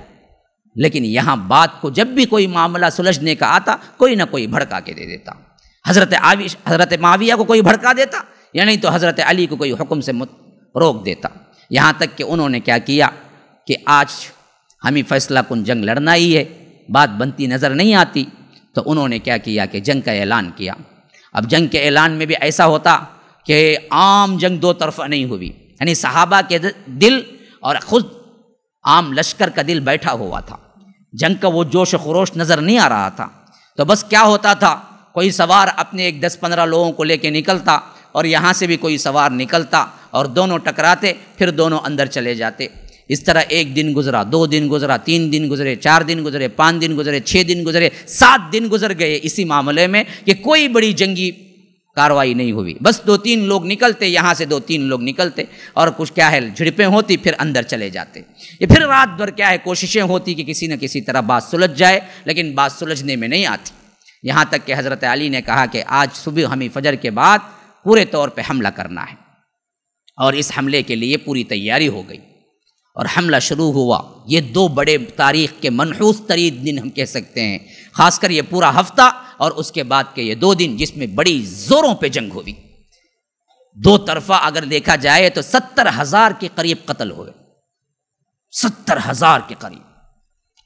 لیکن یہاں بات کو جب بھی کوئی معاملہ سلجھنے کا آتا کوئی نہ کوئی بھڑکا کے دے دیتا. حضرت معاویہ کو کوئی بھڑکا دیتا, یا نہیں تو حضرت علی کو کوئی حکم سے روک دیتا، یہاں تک کہ انہوں نے کیا کیا کہ آج ہمیں فیصلہ کن جنگ لڑنا ہی ہے، بات بنتی نظر نہیں آتی، تو انہوں نے کیا کیا کہ جنگ کا اعلان کیا۔ اب جنگ کے اعلان میں بھی ایسا ہوتا کہ عام جنگ دو طرفہ نہیں ہوئی، یعنی صحابہ کے دل اور خود عام لشکر کا دل بیٹھا ہوا تھا، جنگ کا وہ جوش و خروش نظر نہیں آ رہا تھا۔ تو بس کیا ہوتا تھا، کوئی سوار اپنے ایک 10-15 لوگوں کو لے کے نکلتا اور یہاں سے بھی کوئی سوار نکلتا اور دونوں ٹکراتے، پھر دونوں اندر چلے جاتے۔ اس طرح 1 دن گزرا، 2 دن گزرا، 3 دن گزرے، 4 دن گزرے، 5 دن گزرے، 6 دن گزرے، 7 دن گزر گئے اسی معاملے میں کہ کوئی بڑی جنگی کاروائی نہیں ہوئی۔ بس 2-3 لوگ نکلتے، یہاں سے 2-3 لوگ نکلتے اور کچھ کیا ہے جھڑپیں ہوتی، پھر اندر چلے جاتے۔ یہ پھر رات بھر کیا ہے کوششیں ہوتی کہ کسی نہ کسی طرح بات سلجھ جائے، لیکن بات سلجھنے میں نہیں آتی، یہاں تک کہ حضرت علی نے کہا کہ آج صبح ہمیں فجر کے بعد پورے طور پہ حملہ کرنا ہے، اور اس حملے کے لیے پوری تیاری ہو گئی اور حملہ شروع ہوا۔ یہ 2 بڑے تاریخ کے منحوس ترین دن ہم کہہ سکتے ہیں، خاص کر یہ پورا ہفتہ اور اس کے بعد کے یہ 2 دن جس میں بڑی زوروں پہ جنگ ہوئی۔ 2 طرفہ اگر دیکھا جائے تو 70,000 کے قریب قتل ہوئے، 70,000 کے قریب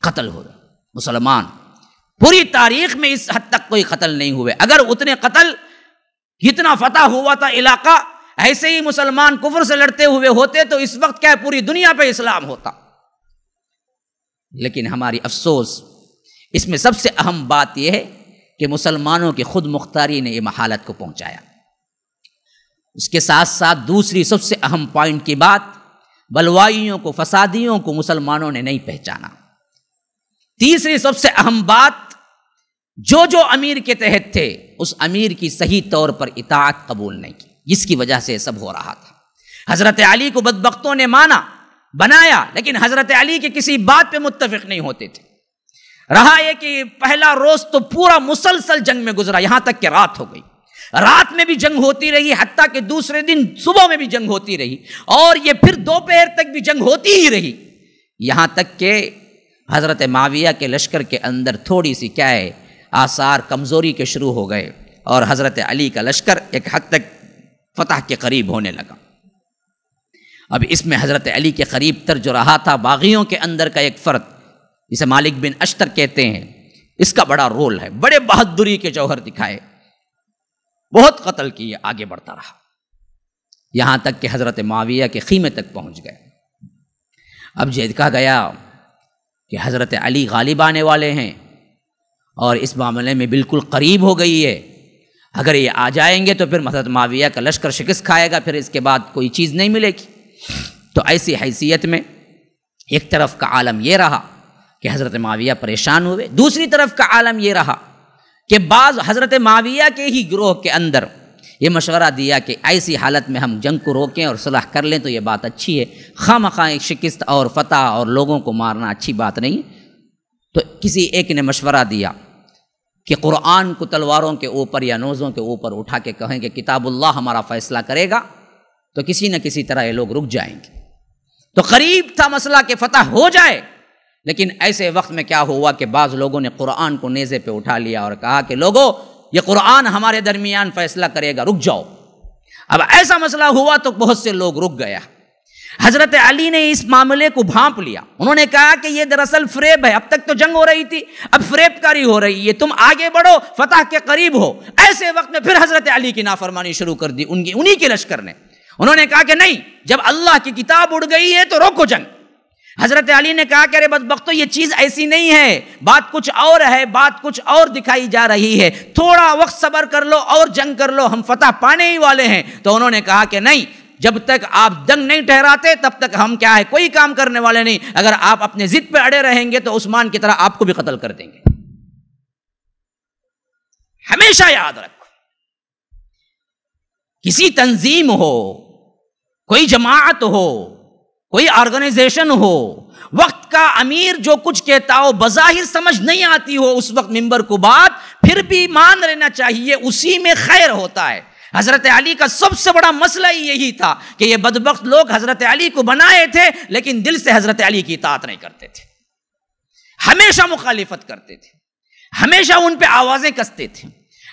قتل ہوئے مسلمان۔ پوری تاریخ میں اس حد تک کوئی قتل نہیں ہوئے۔ اگر اتنے قتل، جتنا فتح ہوا تھا علاقہ، ایسے ہی مسلمان کفر سے لڑتے ہوئے ہوتے تو اس وقت کیا پوری دنیا پہ اسلام ہوتا۔ لیکن ہماری افسوس اس میں سب سے اہم بات یہ ہے کہ مسلمانوں کی خود مختاری نے یہ حالت کو پہنچایا۔ اس کے ساتھ ساتھ دوسری سب سے اہم پوائنٹ کی بات، بلوائیوں کو، فسادیوں کو مسلمانوں نے نہیں پہچانا۔ تیسری سب سے اہم بات، جو امیر کے تحت تھے اس امیر کی صحیح طور پر اطاعت قبول نہیں کی، جس کی وجہ سے سب ہو رہا تھا۔ حضرت علی کو بدبختوں نے مانا، بنایا، لیکن حضرت علی کی کسی بات پہ متفق نہیں ہوتے تھے۔ رہا یہ کہ پہلا روز تو پورا مسلسل جنگ میں گزرا، یہاں تک کہ رات ہو گئی، رات میں بھی جنگ ہوتی رہی، حتیٰ کہ دوسرے دن صبح میں بھی جنگ ہوتی رہی، اور یہ پھر دوپہر تک بھی جنگ ہوتی ہی رہی، یہاں تک کہ حضرت معاویہ کے لشکر کے اندر تھوڑی سی کیا ہے آثار کمزوری کے شروع ہو گئے، اور حضرت علی کا لشکر ایک حد تک فتح کے قریب ہونے لگا۔ اب اس میں حضرت علی کے قریب تر جو رہا تھا باغیوں کے اندر کا ایک فرد، جسے مالک بن اشتر کہتے ہیں، اس کا بڑا رول ہے، بڑے بہادری کے جوہر دکھائے، بہت قتل کیے، آگے بڑھتا رہا، یہاں تک کہ حضرت معاویہ کے خیمے تک پہنچ گئے۔ اب دیکھا گیا کہ حضرت علی غالب آنے والے ہیں اور اس معاملے میں بالکل قریب ہو گئی ہے، اگر یہ آ جائیں گے تو پھر حضرت معاویہ کا لشکر شکست کھائے گا، پھر اس کے بعد کوئی چیز نہیں ملے گی۔ تو ایسی حیثیت میں ایک طرف کا عالم یہ رہا کہ حضرت معاویہ پریشان ہوئے، دوسری طرف کا عالم یہ رہا کہ بعض حضرت معاویہ کے ہی گروہ کے اندر یہ مشورہ دیا کہ ایسی حالت میں ہم جنگ کو روکیں اور صلح کر لیں تو یہ بات اچھی ہے، خواہ مخواہ شکست اور فتح اور لوگوں کو مارنا اچھی بات نہیں۔ تو کسی ایک نے مشورہ دیا کہ قرآن کو تلواروں کے اوپر یا نیزوں کے اوپر اٹھا کے کہیں کہ کتاب اللہ ہمارا فیصلہ کرے گا، تو کسی نہ کسی طرح یہ لوگ رک جائیں گے۔ تو قریب تھا مسئلہ کہ فتح ہو جائے، لیکن ایسے وقت میں کیا ہوا کہ بعض لوگوں نے قرآن کو نیزے پہ اٹھا لیا اور کہا کہ لوگوں یہ قرآن ہمارے درمیان فیصلہ کرے گا، رک جاؤ۔ اب ایسا مسئلہ ہوا تو بہت سے لوگ رک گیا۔ حضرت علی نے اس معاملے کو بھانپ لیا، انہوں نے کہا کہ یہ دراصل فریب ہے، اب تک تو جنگ ہو رہی تھی، اب فریب کاری ہو رہی ہے، تم آگے بڑھو، فتح کے قریب ہو۔ ایسے وقت میں پھر حضرت علی کی نافرمانی شروع کر دی انہی کے لشکر نے، انہوں نے کہا کہ نہیں، جب اللہ کی کتاب اڑ گئی ہے تو روکو جنگ۔ حضرت علی نے کہا کہ ارے بدبختو یہ چیز ایسی نہیں ہے، بات کچھ اور ہے، بات کچھ اور دکھائی جا رہی ہے، تھوڑا وقت صبر کر لو اور جنگ کر لو، ہم فتح پانے ہی والے ہیں۔ تو انہوں نے کہا کہ نہیں، جب تک آپ جنگ نہیں ٹھہراتے تب تک ہم کیا ہے کوئی کام کرنے والے نہیں، اگر آپ اپنے ضد پہ اڑے رہیں گے تو عثمان کی طرح آپ کو بھی قتل کر دیں گے۔ ہمیشہ یاد رکھو، کسی تنظیم ہو، کوئی جماعت ہو، کوئی آرگنائزیشن ہو، وقت کا امیر جو کچھ کہتا ہو بظاہر سمجھ نہیں آتی ہو اس وقت ممبر کو بات، پھر بھی مان لینا چاہیے، اسی میں خیر ہوتا ہے۔ حضرت علی کا سب سے بڑا مسئلہ ہی یہی تھا کہ یہ بدبخت لوگ حضرت علی کو بنائے تھے لیکن دل سے حضرت علی کی اطاعت نہیں کرتے تھے، ہمیشہ مخالفت کرتے تھے، ہمیشہ ان پہ آوازیں کستے تھے،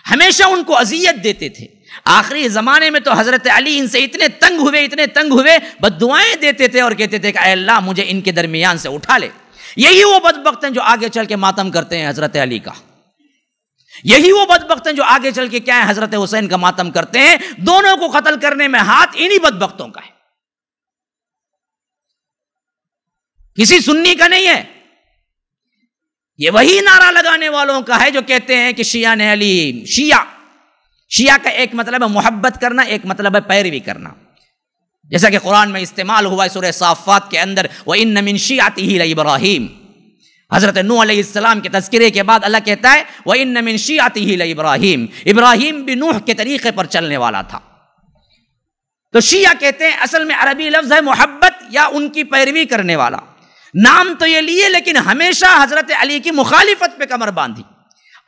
ہمیشہ ان کو اذیت دیتے تھے. آخری زمانے میں تو حضرت علی ان سے اتنے تنگ ہوئے بد دعائیں دیتے تھے اور کہتے تھے کہ اے اللہ مجھے ان کے درمیان سے اٹھا لے. یہی وہ بدبخت ہیں جو آگے چل کے ماتم کرتے ہیں حضرت علی کا. یہی وہ بدبخت ہیں جو آگے چل کے کیا ہے حضرت حسین کا ماتم کرتے ہیں. دونوں کو قتل کرنے میں ہاتھ انہی بدبختوں کا ہے, کسی سنی کا نہیں ہے. یہ وہی نعرہ لگانے والوں کا ہے جو کہتے ہیں کہ شیعہ نے علی. شیعہ کا ایک مطلب ہے محبت کرنا, ایک مطلب ہے پیروی کرنا, جیسا کہ قرآن میں استعمال ہوا ہے سورہ صافات کے اندر, وَإِنَّ مِن شِيعَتِهِ لِإِبْرَاهِيمَ. حضرت نوح علیہ السلام کے تذکرے کے بعد اللہ کہتا ہے وَإِنَّ مِن شِيعَتِهِ لِإِبْرَاهِيمَ. ابراہیم بھی نوح کے طریقے پر چلنے والا تھا. تو شیعہ کہتے ہیں اصل میں عربی لفظ ہے محبت یا ان کی پیروی کرنے والا. نام تو یہ لیے لیکن ہمیشہ حضرت علی کی مخالفت پہ کمر باندھی.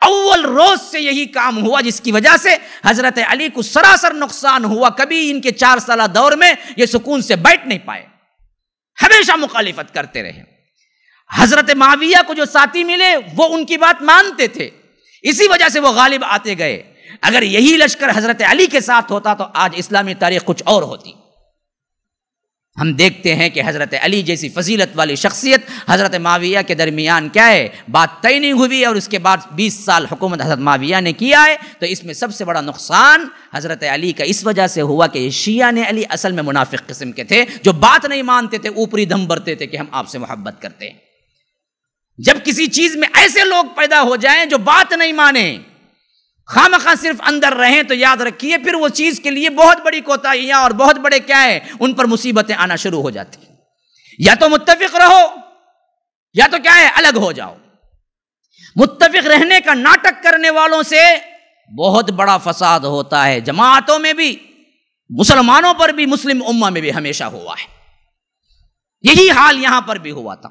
اول روز سے یہی کام ہوا جس کی وجہ سے حضرت علی کو سراسر نقصان ہوا. کبھی ان کے 4 سالہ دور میں یہ سکون سے بیٹھ نہیں پائے, ہمیشہ مخالفت کرتے رہے. حضرت معاویہ کو جو ساتھی ملے وہ ان کی بات مانتے تھے, اسی وجہ سے وہ غالب آتے گئے. اگر یہی لشکر حضرت علی کے ساتھ ہوتا تو آج اسلامی تاریخ کچھ اور ہوتی. ہم دیکھتے ہیں کہ حضرت علی جیسی فضیلت والی شخصیت حضرت معاویہ کے درمیان کیا ہے بات طے نہیں ہوئی, اور اس کے بعد 20 سال حکومت حضرت معاویہ نے کیا ہے. تو اس میں سب سے بڑا نقصان حضرت علی کا اس وجہ سے ہوا کہ شیعہ نے علی اصل میں منافق قسم کے تھے, جو بات نہیں مانتے تھے, اوپری دم بھرتے تھے کہ ہم آپ سے محبت کرتے ہیں. جب کسی چیز میں ایسے لوگ پیدا ہو جائیں جو بات نہیں مانیں, خامخواہ صرف اندر رہیں, تو یاد رکھیے پھر وہ چیز کے لیے بہت بڑی کوتاہیاں اور بہت بڑے کیا ہے ان پر مصیبتیں آنا شروع ہو جاتی. یا تو متفق رہو یا تو کیا ہے الگ ہو جاؤ. متفق رہنے کا ناٹک کرنے والوں سے بہت بڑا فساد ہوتا ہے. جماعتوں میں بھی, مسلمانوں پر بھی, مسلم امہ میں بھی ہمیشہ ہوا ہے. یہی حال یہاں پر بھی ہوا تھا.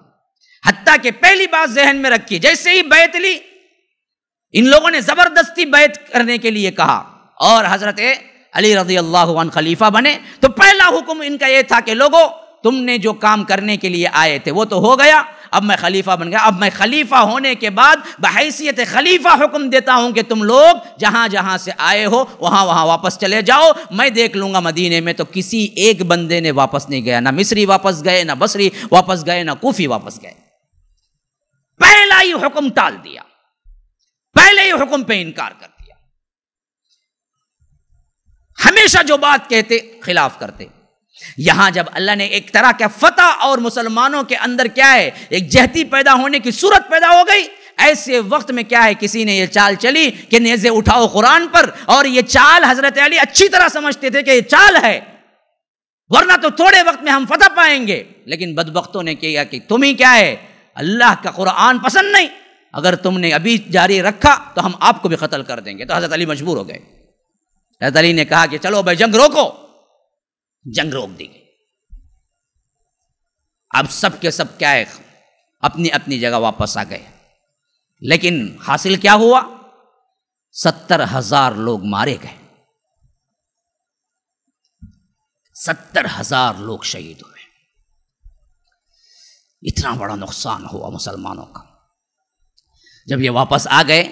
حتیٰ کہ پہلی بات ذہن میں رکھیے, جیسے ہی بیعت لی ان لوگوں نے زبردستی بیعت کرنے کے لیے کہا اور حضرت علی رضی اللہ عنہ خلیفہ بنے, تو پہلا حکم ان کا یہ تھا کہ لوگوں تم نے جو کام کرنے کے لیے آئے تھے وہ تو ہو گیا, اب میں خلیفہ بن گیا. اب میں خلیفہ ہونے کے بعد بحیثیت خلیفہ حکم دیتا ہوں کہ تم لوگ جہاں جہاں سے آئے ہو وہاں وہاں واپس چلے جاؤ. میں دیکھ لوں گا مدینے میں تو کسی ایک بندے نے واپس نہیں گیا, نہ مصری واپس گئے, نہ بصری واپس گئے, نہ کوفی واپس گئے. پہلا ہی حکم ٹال دیا, پہلے ہی حکم پہ انکار کر دیا. ہمیشہ جو بات کہتے خلاف کرتے. یہاں جب اللہ نے ایک طرح کا فتح اور مسلمانوں کے اندر کیا ہے ایک جہتی پیدا ہونے کی صورت پیدا ہو گئی, ایسے وقت میں کیا ہے کسی نے یہ چال چلی کہ نیزے اٹھاؤ قرآن پر. اور یہ چال حضرت علی اچھی طرح سمجھتے تھے کہ یہ چال ہے, ورنہ تو تھوڑے وقت میں ہم فتح پائیں گے. لیکن بدبختوں نے کیا کہ تم ہی کیا ہے اللہ کا قرآن پسند نہیں, اگر تم نے ابھی جاری رکھا تو ہم آپ کو بھی قتل کر دیں گے. تو حضرت علی مجبور ہو گئے. حضرت علی نے کہا کہ چلو بھائی جنگ روکو. جنگ روک دی گئی. اب سب کے سب کیا ہے اپنی اپنی جگہ واپس آ گئے. لیکن حاصل کیا ہوا, 70,000 لوگ مارے گئے, 70,000 لوگ شہید ہوئے. اتنا بڑا نقصان ہوا مسلمانوں کا. جب یہ واپس آ گئے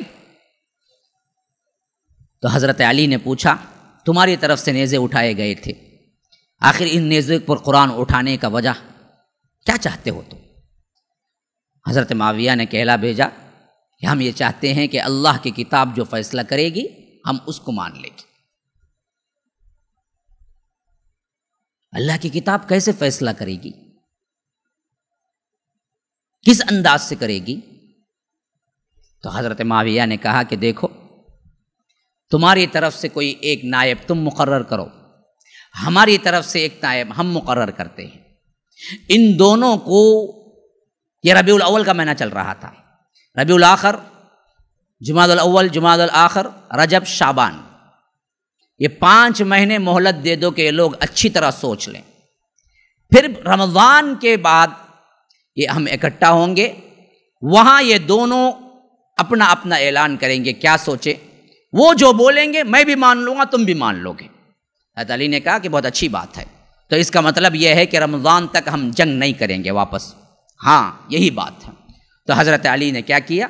تو حضرت علی نے پوچھا تمہاری طرف سے نیزے اٹھائے گئے تھے, آخر ان نیزے پر قرآن اٹھانے کا وجہ کیا چاہتے ہو تم؟ حضرت معاویہ نے کہلا بھیجا کہ ہم یہ چاہتے ہیں کہ اللہ کی کتاب جو فیصلہ کرے گی ہم اس کو مان لیں گے. اللہ کی کتاب کیسے فیصلہ کرے گی, کس انداز سے کرے گی؟ تو حضرت معاویہ نے کہا کہ دیکھو تمہاری طرف سے کوئی ایک نائب تم مقرر کرو, ہماری طرف سے ایک نائب ہم مقرر کرتے ہیں. ان دونوں کو, یہ ربیع الاول کا مہینہ چل رہا تھا, ربیع الاخر, جمادی الاول, جمادی الاخر, رجب, شعبان, یہ 5 مہینے مہلت دے دو کہ یہ لوگ اچھی طرح سوچ لیں. پھر رمضان کے بعد یہ ہم اکٹھا ہوں گے, وہاں یہ دونوں اپنا اپنا اعلان کریں گے کیا سوچے. وہ جو بولیں گے میں بھی مان لوں گا, تم بھی مان لو گے. حضرت علی نے کہا کہ بہت اچھی بات ہے, تو اس کا مطلب یہ ہے کہ رمضان تک ہم جنگ نہیں کریں گے واپس. ہاں یہی بات ہے. تو حضرت علی نے کیا کیا,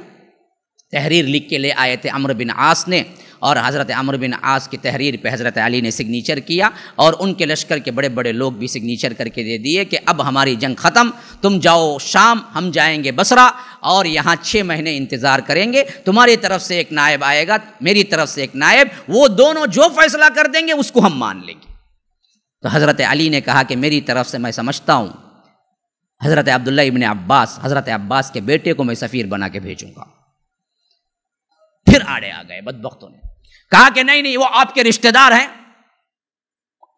تحریر لکھ کے لے آئے تھے عمرو بن عاص نے, اور حضرت عمرو بن عاص کی تحریر پہ حضرت علی نے سگنیچر کیا اور ان کے لشکر کے بڑے بڑے لوگ بھی سگنیچر کر کے دے دیے کہ اب ہماری جنگ ختم، تم جاؤ شام، ہم جائیں گے بصرہ اور یہاں 6 مہینے انتظار کریں گے، تمہاری طرف سے ایک نائب آئے گا، میری طرف سے ایک نائب، وہ دونوں جو فیصلہ کر دیں گے اس کو ہم مان لیں گے۔ تو حضرت علی نے کہا کہ میری طرف سے میں سمجھتا ہوں حضرت عبداللہ ابن عباس، حضرت عباس کے بیٹے کو میں سفیر بنا کے بھیجوں گا۔ پھر آڑے آ گئے بدبختوں نے، کہا کہ نہیں وہ آپ کے رشتہ دار ہیں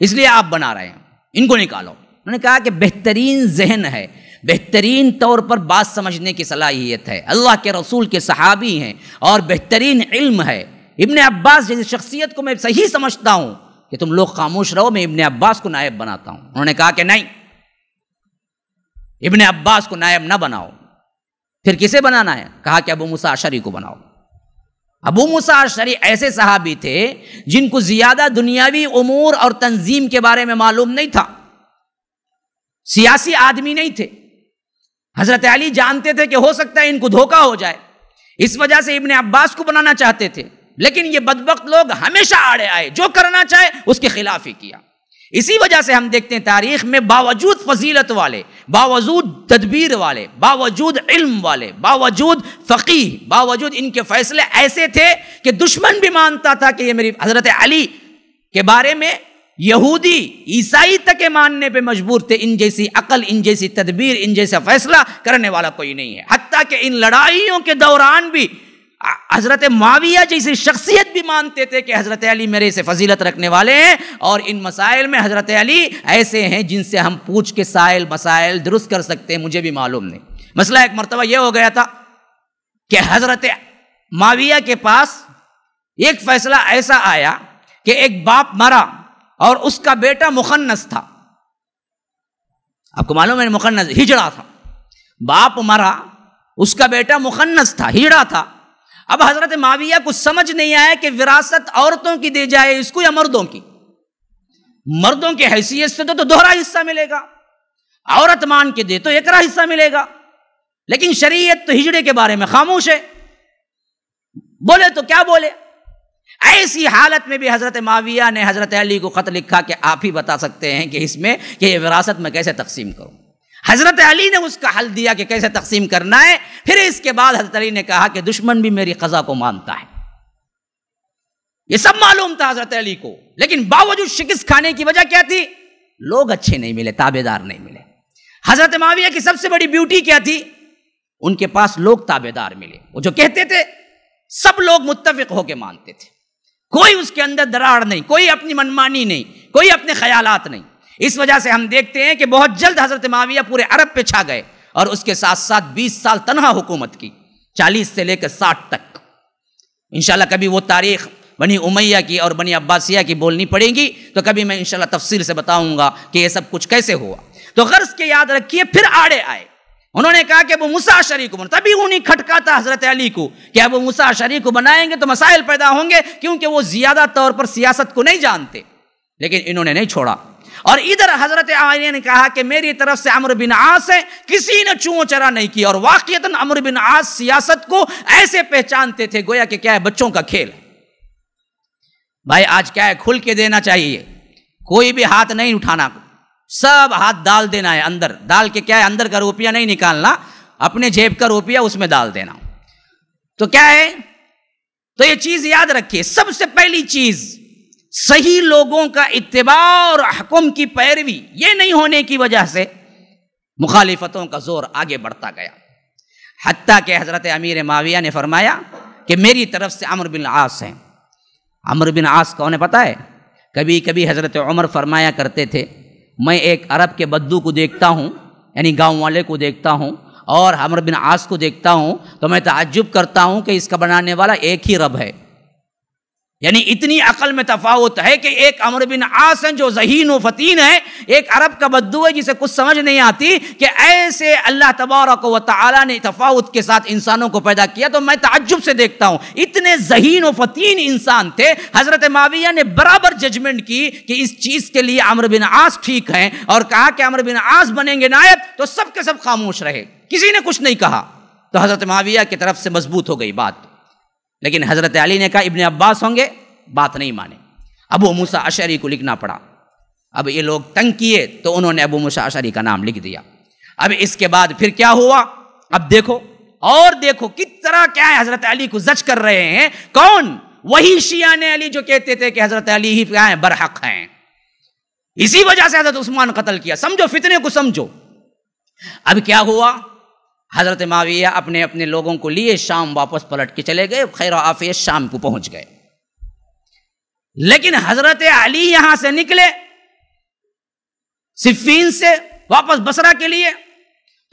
اس لیے آپ بنا رہے ہیں، ان کو نکالو۔ انہوں نے کہا کہ بہترین ذہن ہے، بہترین طور پر بات سمجھنے کی صلاحیت ہے، اللہ کے رسول کے صحابی ہیں اور بہترین علم ہے، ابن عباس جیسی شخصیت کو میں صحیح سمجھتا ہوں کہ تم لوگ خاموش رہو، میں ابن عباس کو نائب بناتا ہوں۔ انہوں نے کہا کہ نہیں، ابن عباس کو نائب نہ بناؤ۔ پھر کسے بنانا ہے؟ کہا کہ ابو موسیٰ اشعری کو بناؤ۔ ابو موسیٰ اشعری ایسے صحابی تھے جن کو زیادہ دنیاوی امور اور تنظیم کے بارے میں معلوم نہیں تھا، سیاسی آدمی نہیں تھے۔ حضرت علی جانتے تھے کہ ہو سکتا ہے ان کو دھوکہ ہو جائے، اس وجہ سے ابن عباس کو بنانا چاہتے تھے، لیکن یہ بدبخت لوگ ہمیشہ آڑے آئے، جو کرنا چاہے اس کے خلاف ہی کیا۔ اسی وجہ سے ہم دیکھتے ہیں تاریخ میں باوجود فضیلت والے، باوجود تدبیر والے، باوجود علم والے، باوجود فقیہ، باوجود ان کے فیصلے ایسے تھے کہ دشمن بھی مانتا تھا کہ یہ میری حضرت علی کے بارے میں یہودی عیسائی تک ماننے پہ مجبور تھے، ان جیسی عقل، ان جیسی تدبیر، ان جیسا فیصلہ کرنے والا کوئی نہیں ہے۔ حتیٰ کہ ان لڑائیوں کے دوران بھی حضرت معاویہ جیسی شخصیت بھی مانتے تھے کہ حضرت علی میرے سے فضیلت رکھنے والے ہیں، اور ان مسائل میں حضرت علی ایسے ہیں جن سے ہم پوچھ کے مسائل درست کر سکتے ہیں، مجھے بھی معلوم نہیں۔ مسئلہ ایک مرتبہ یہ ہو گیا تھا کہ حضرت معاویہ کے پاس ایک فیصلہ ایسا آیا کہ ایک باپ مرا اور اس کا بیٹا مخنث تھا۔ آپ کو معلوم ہے مخنث ہجڑا تھا، باپ مرا، اس کا بیٹا مخنث تھا، ہجڑا تھا۔ اب حضرت معاویہ کو سمجھ نہیں آیا کہ وراثت عورتوں کی دی جائے اس کو یا مردوں کی۔ مردوں کی حیثیت سے تو دوہرا حصہ ملے گا، عورت مان کے دے تو ایکرا حصہ ملے گا، لیکن شریعت تو ہجڑے کے بارے میں خاموش ہے، بولے تو کیا بولے۔ ایسی حالت میں بھی حضرت معاویہ نے حضرت علی کو خط لکھا کہ آپ ہی بتا سکتے ہیں کہ اس میں کہ یہ وراثت میں کیسے تقسیم کروں۔ حضرت علی نے اس کا حل دیا کہ کیسے تقسیم کرنا ہے۔ پھر اس کے بعد حضرت علی نے کہا کہ دشمن بھی میری قضا کو مانتا ہے، یہ سب معلوم تھا حضرت علی کو، لیکن باوجود شکست کھانے کی وجہ کیا تھی؟ لوگ اچھے نہیں ملے، تابع دار نہیں ملے۔ حضرت معاویہ کی سب سے بڑی بیوٹی کیا تھی؟ ان کے پاس لوگ تابع دار ملے، وہ جو کہتے تھے سب لوگ متفق ہو کے مانتے تھے، کوئی اس کے اندر دراڑ نہیں، کوئی اپنی منمانی نہیں، کوئی اپنے خیالات نہیں۔ اس وجہ سے ہم دیکھتے ہیں کہ بہت جلد حضرت معاویہ پورے عرب پہ چھا گئے اور اس کے ساتھ ساتھ 20 سال تنہا حکومت کی، 40 سے لے کر 60 تک۔ انشاءاللہ کبھی وہ تاریخ بنی امیہ کی اور بنی عباسیہ کی بولنی پڑے گی تو کبھی میں انشاءاللہ تفصیل سے بتاؤں گا کہ یہ سب کچھ کیسے ہوا۔ تو غرض کے یاد رکھیے، پھر آڑے آئے، انہوں نے کہا کہ ابو موسیٰ اشعری کو بنا، تبھی انہیں کھٹکا تھا حضرت علی کو کہ ابو موسیٰ اشعری کو بنائیں گے تو مسائل پیدا ہوں گے، کیونکہ وہ زیادہ طور پر سیاست کو نہیں جانتے، لیکن انہوں نے نہیں چھوڑا۔ اور ادھر حضرت علی نے کہا کہ میری طرف سے عمرو بن عاص ہے، کسی نے چوں چرا نہیں کی، اور واقعتاً عمرو بن عاص سیاست کو ایسے پہچانتے تھے گویا کہ کیا ہے بچوں کا کھیل ہے۔ بھائی آج کیا ہے، کھل کے دینا چاہیے، کوئی بھی ہاتھ نہیں اٹھانا، سب ہاتھ ڈال دینا ہے اندر، ڈال کے کیا ہے اندر کا روپیہ نہیں نکالنا، اپنے جیب کا روپیہ اس میں ڈال دینا۔ تو کیا ہے، تو یہ چیز یاد رکھیے، سب سے پہلی چیز صحیح لوگوں کا اتباع اور حکم کی پیروی، یہ نہیں ہونے کی وجہ سے مخالفتوں کا زور آگے بڑھتا گیا، حتیٰ کہ حضرت امیر معاویہ نے فرمایا کہ میری طرف سے عمرو بن العاص ہیں۔ عمرو بن عاص کون ہے پتہ ہے؟ کبھی کبھی حضرت عمر فرمایا کرتے تھے میں ایک عرب کے بدو کو دیکھتا ہوں، یعنی گاؤں والے کو دیکھتا ہوں، اور عمرو بن عاص کو دیکھتا ہوں تو میں تعجب کرتا ہوں کہ اس کا بنانے والا ایک ہی رب ہے۔ یعنی اتنی عقل میں تفاوت ہے کہ ایک عمرو بن عاص ہیں جو ذہین و فتین ہے، ایک عرب کا بدو ہے جسے کچھ سمجھ نہیں آتی، کہ ایسے اللہ تبارک و تعالی نے تفاوت کے ساتھ انسانوں کو پیدا کیا، تو میں تعجب سے دیکھتا ہوں اتنے ذہین و فتین انسان تھے۔ حضرت معاویہ نے برابر ججمنٹ کی کہ اس چیز کے لیے عمرو بن عاص ٹھیک ہیں، اور کہا کہ عمرو بن عاص بنیں گے نائب، تو سب کے سب خاموش رہے، کسی نے کچھ نہیں کہا۔ تو حضرت معاویہ کی طرف سے مضبوط ہو گئی بات۔ لیکن حضرت علی نے کہا ابن عباس ہوں گے، بات نہیں مانے، ابو موسیٰ اشعری کو لکھنا پڑا۔ اب یہ لوگ تنگ کیے تو انہوں نے ابو موسیٰ اشعری کا نام لکھ دیا۔ اب اس کے بعد پھر کیا ہوا، اب دیکھو اور دیکھو کس طرح کیا ہے حضرت علی کو زج کر رہے ہیں۔ کون؟ وہی شیعان علی جو کہتے تھے کہ حضرت علی ہی کیا ہیں، برحق ہیں، اسی وجہ سے حضرت عثمان قتل کیا۔ سمجھو فتنے کو سمجھو۔ اب کیا ہوا، حضرت معاویہ اپنے اپنے لوگوں کو لیے شام واپس پلٹ کے چلے گئے، خیر و عافیت شام کو پہنچ گئے۔ لیکن حضرت علی یہاں سے نکلے صفین سے واپس بصرہ کے لیے،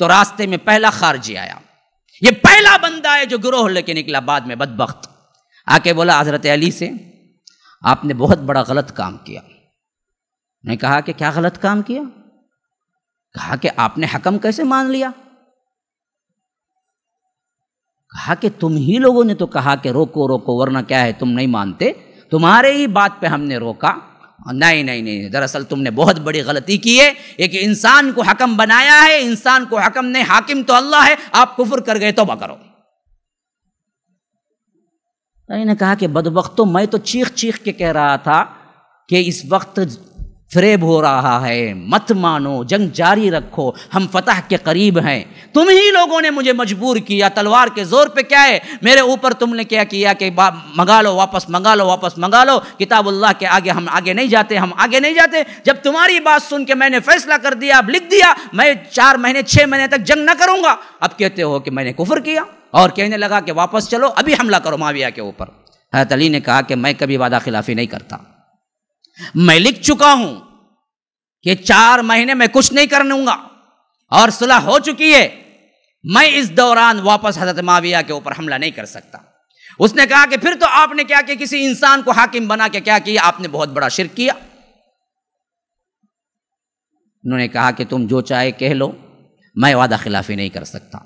تو راستے میں پہلا خارجی آیا۔ یہ پہلا بندہ ہے جو گروہ لے کے نکلا بعد میں، بدبخت آ کے بولا حضرت علی سے آپ نے بہت بڑا غلط کام کیا۔ نے کہا کہ کیا غلط کام کیا؟ کہا کہ آپ نے حکم کیسے مان لیا؟ کہا کہ تم ہی لوگوں نے تو کہا کہ روکو روکو ورنہ کیا ہے، تم نہیں مانتے، تمہارے ہی بات پہ ہم نے روکا۔ نہیں، دراصل تم نے بہت بڑی غلطی کی ہے، ایک انسان کو حکم بنایا ہے، انسان کو حکم نہیں، حاکم تو اللہ ہے، آپ کفر کر گئے، توبہ کرو۔ میں نے کہا کہ بدبختوں، میں تو چیخ چیخ کے کہہ رہا تھا کہ اس وقت فریب ہو رہا ہے، مت مانو، جنگ جاری رکھو، ہم فتح کے قریب ہیں، تم ہی لوگوں نے مجھے مجبور کیا تلوار کے زور پہ، کیا ہے میرے اوپر تم نے کیا کیا کہ منگا لو واپس، منگا لو واپس، منگا لو کتاب اللہ کے آگے، ہم آگے نہیں جاتے، ہم آگے نہیں جاتے۔ جب تمہاری بات سن کے میں نے فیصلہ کر دیا، اب لکھ دیا، میں 4 مہینے 6 مہینے تک جنگ نہ کروں گا، اب کہتے ہو کہ میں نے کفر کیا، اور کہنے لگا کہ واپس چلو، ابھی حملہ کرو معاویہ کے اوپر۔ حضرت علی نے کہا کہ میں کبھی وعدہ خلافی نہیں کرتا، میں لکھ چکا ہوں کہ 4 مہینے میں کچھ نہیں کروں گا، اور صلح ہو چکی ہے، میں اس دوران واپس حضرت معاویہ کے اوپر حملہ نہیں کر سکتا۔ اس نے کہا کہ پھر تو آپ نے کیا کہ کسی انسان کو حاکم بنا کے کیا کیا، آپ نے بہت بڑا شرک کیا۔ انہوں نے کہا کہ تم جو چاہے کہہ لو، میں وعدہ خلافی نہیں کر سکتا۔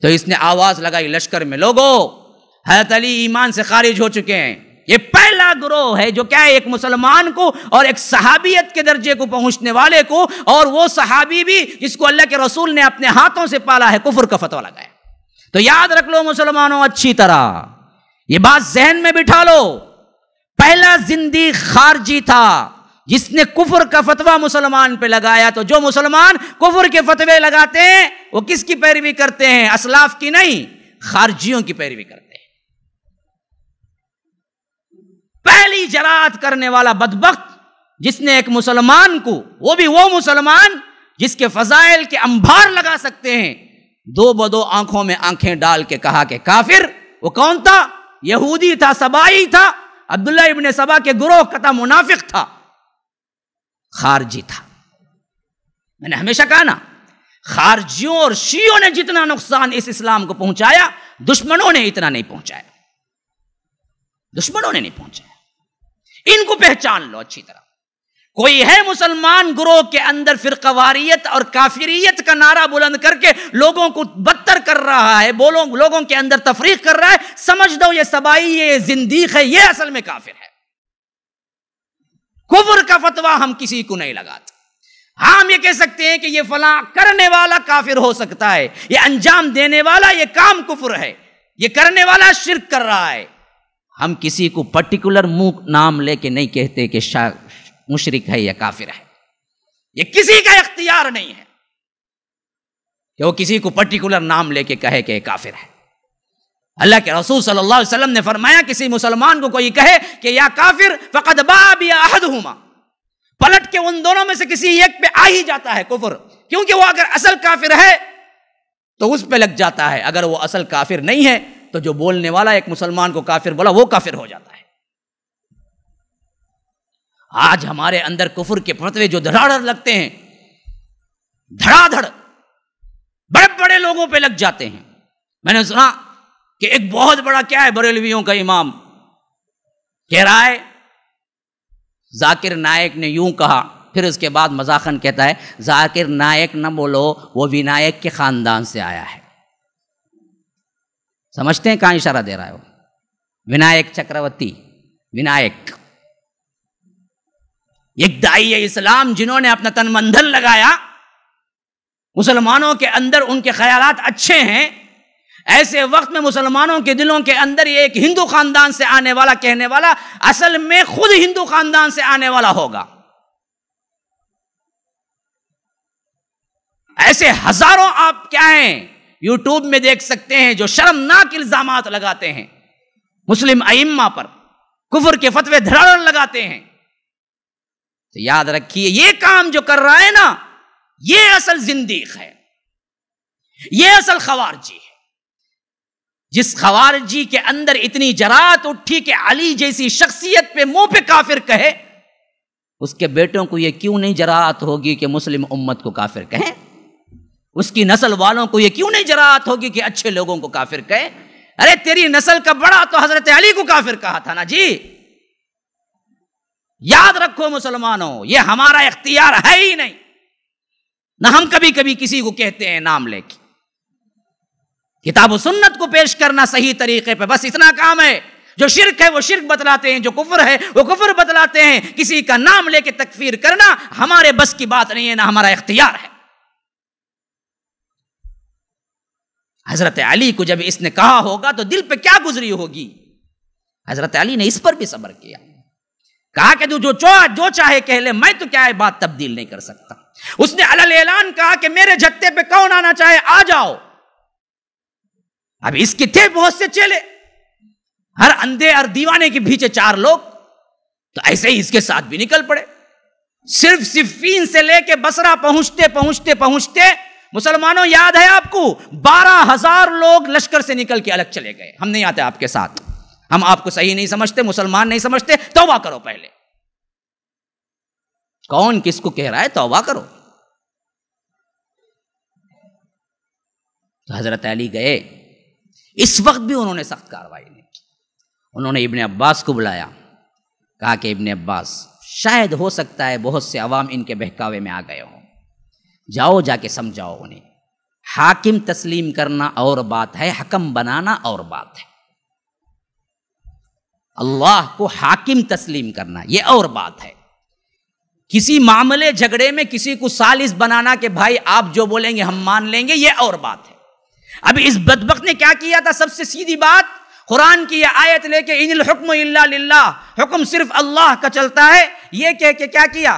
تو اس نے آواز لگائی لشکر میں، لوگو حضرت علی ایمان سے خارج ہو چکے ہیں۔ یہ پہلا گروہ ہے جو کیا ہے، ایک مسلمان کو اور ایک صحابیت کے درجے کو پہنچنے والے کو، اور وہ صحابی بھی جس کو اللہ کے رسول نے اپنے ہاتھوں سے پالا ہے، کفر کا فتویٰ لگایا۔ تو یاد رکھ لو مسلمانوں اچھی طرح، یہ بات ذہن میں بٹھا لو، پہلا زندیق خارجی تھا جس نے کفر کا فتویٰ مسلمان پہ لگایا۔ تو جو مسلمان کفر کے فتوے لگاتے ہیں وہ کس کی پیروی کرتے ہیں؟ اسلاف کی نہیں، خارجیوں کی پیروی کرتے ہیں۔ پہلی جرات کرنے والا بدبخت جس نے ایک مسلمان کو، وہ بھی وہ مسلمان جس کے فضائل کے انبار لگا سکتے ہیں، 2 بدو آنکھوں میں آنکھیں ڈال کے کہا کہ کافر۔ وہ کون تھا؟ یہودی تھا، سبائی تھا، عبداللہ ابن سبا کے گروہ کا منافق تھا، خارجی تھا۔ میں نے ہمیشہ کہا نا، خارجیوں اور شیعوں نے جتنا نقصان اس اسلام کو پہنچایا، دشمنوں نے اتنا نہیں پہنچایا، دشمنوں نے نہیں پہنچایا۔ ان کو پہچان لو اچھی طرح۔ کوئی ہے مسلمان گروہ کے اندر فرقواریت اور کافریت کا نعرہ بلند کر کے لوگوں کو بدتر کر رہا ہے، لوگوں کے اندر تفریق کر رہا ہے، سمجھ دو یہ سبائی ہے، یہ زندیق ہے، یہ اصل میں کافر ہے۔ کفر کا فتویٰ ہم کسی کو نہیں لگاتے۔ ہاں ہم یہ کہہ سکتے ہیں کہ یہ فلاں کرنے والا کافر ہو سکتا ہے، یہ انجام دینے والا یہ کام کفر ہے، یہ کرنے والا شرک کر رہا ہے۔ ہم کسی کو پرٹیکولر نام لے کے نہیں کہتے کہ مشرک ہے یا کافر ہے، یہ کسی کا اختیار نہیں ہے کہ وہ کسی کو پرٹیکولر نام لے کے کہے کہ کافر ہے۔ اللہ کے رسول صلی اللہ علیہ وسلم نے فرمایا کسی مسلمان کو کوئی کہے کہ یا کافر فقد باء بأحدہما، پلٹ کے ان دونوں میں سے کسی ایک پہ آ ہی جاتا ہے کفر، کیونکہ وہ اگر اصل کافر ہے تو اس پہ لگ جاتا ہے، اگر وہ اصل کافر نہیں ہے تو جو بولنے والا ایک مسلمان کو کافر بولا وہ کافر ہو جاتا ہے۔ آج ہمارے اندر کفر کے فتوے جو دھڑاڑ لگتے ہیں، دھڑا دھڑ بڑے بڑے لوگوں پہ لگ جاتے ہیں۔ میں نے سنا کہ ایک بہت بڑا کیا ہے بریلویوں کا امام کہہ رہا ہے، ذاکر نائک نے یوں کہا، پھر اس کے بعد مزاحن کہتا ہے ذاکر نائک نہ بولو، وہ ونائک کے خاندان سے آیا ہے۔ سمجھتے ہیں کہاں اشارہ دے رہا ہے وہ؟ ونائک چکرورتی، ونائک ایک داعی اسلام جنہوں نے اپنا تن من دھن لگایا، مسلمانوں کے اندر ان کے خیالات اچھے ہیں، ایسے وقت میں مسلمانوں کے دلوں کے اندر یہ ایک ہندو خاندان سے آنے والا کہنے والا اصل میں خود ہندو خاندان سے آنے والا ہوگا. ایسے ہزاروں آپ کیا ہیں یوٹیوب میں دیکھ سکتے ہیں جو شرمناک الزامات لگاتے ہیں مسلم ائمہ پر، کفر کے فتوے دھڑاڑ لگاتے ہیں. تو یاد رکھیے یہ کام جو کر رہا ہے نا، یہ اصل زندیق ہے، یہ اصل خوارجی ہے. جس خوارجی کے اندر اتنی جرات اٹھی کہ علی جیسی شخصیت پہ منہ پہ کافر کہے، اس کے بیٹوں کو یہ کیوں نہیں جرات ہوگی کہ مسلم امت کو کافر کہیں؟ اس کی نسل والوں کو یہ کیوں نہیں جرات ہوگی کہ اچھے لوگوں کو کافر کہیں؟ ارے تیری نسل کا بڑا تو حضرت علی کو کافر کہا تھا نا جی. یاد رکھو مسلمانوں، یہ ہمارا اختیار ہے ہی نہیں، نہ ہم کبھی کبھی کسی کو کہتے ہیں نام لے کے. کتاب و سنت کو پیش کرنا صحیح طریقے پہ، بس اتنا کام ہے. جو شرک ہے وہ شرک بتلاتے ہیں، جو کفر ہے وہ کفر بتلاتے ہیں. کسی کا نام لے کے تکفیر کرنا ہمارے بس کی بات نہیں ہے، نہ ہمارا اختیار ہے. حضرت علی کو جب اس نے کہا ہوگا تو دل پہ کیا گزری ہوگی. حضرت علی نے اس پر بھی صبر کیا، کہا کہ جو چاہے کہہ لے، میں تو کیا ہے بات تبدیل نہیں کر سکتا. اس نے علل اعلان کہا کہ میرے جتے پہ کون آنا چاہے آ جاؤ. اب اس کے تھے بہت سے چیلے، ہر اندھے اور دیوانے کے پیچھے 4 لوگ، تو ایسے ہی اس کے ساتھ بھی نکل پڑے. صرف صفین سے لے کے بصرہ پہنچتے مسلمانوں یاد ہے آپ کو 12,000 لوگ لشکر سے نکل کے الگ چلے گئے. ہم نہیں آتے آپ کے ساتھ، ہم آپ کو صحیح نہیں سمجھتے، مسلمان نہیں سمجھتے، توبہ کرو پہلے. کون کس کو کہہ رہا ہے توبہ کرو؟ تو حضرت علی گئے. اس وقت بھی انہوں نے سخت کارروائی نہیں کی. انہوں نے ابن عباس کو بلایا، کہا کہ ابن عباس شاید ہو سکتا ہے بہت سے عوام ان کے بہکاوے میں آ گئے ہوں، جاؤ جا کے سمجھاؤ انہیں. حاکم تسلیم کرنا اور بات ہے، حکم بنانا اور بات ہے. اللہ کو حاکم تسلیم کرنا یہ اور بات ہے. کسی معاملے جھگڑے میں کسی کو ثالث بنانا کہ بھائی آپ جو بولیں گے ہم مان لیں گے، یہ اور بات ہے. اب اس بدبخت نے کیا کیا تھا؟ سب سے سیدھی بات، قرآن کی یہ آیت لے کے ان الحکم الا للہ، حکم صرف اللہ کا چلتا ہے، یہ کہہ کے کیا کیا؟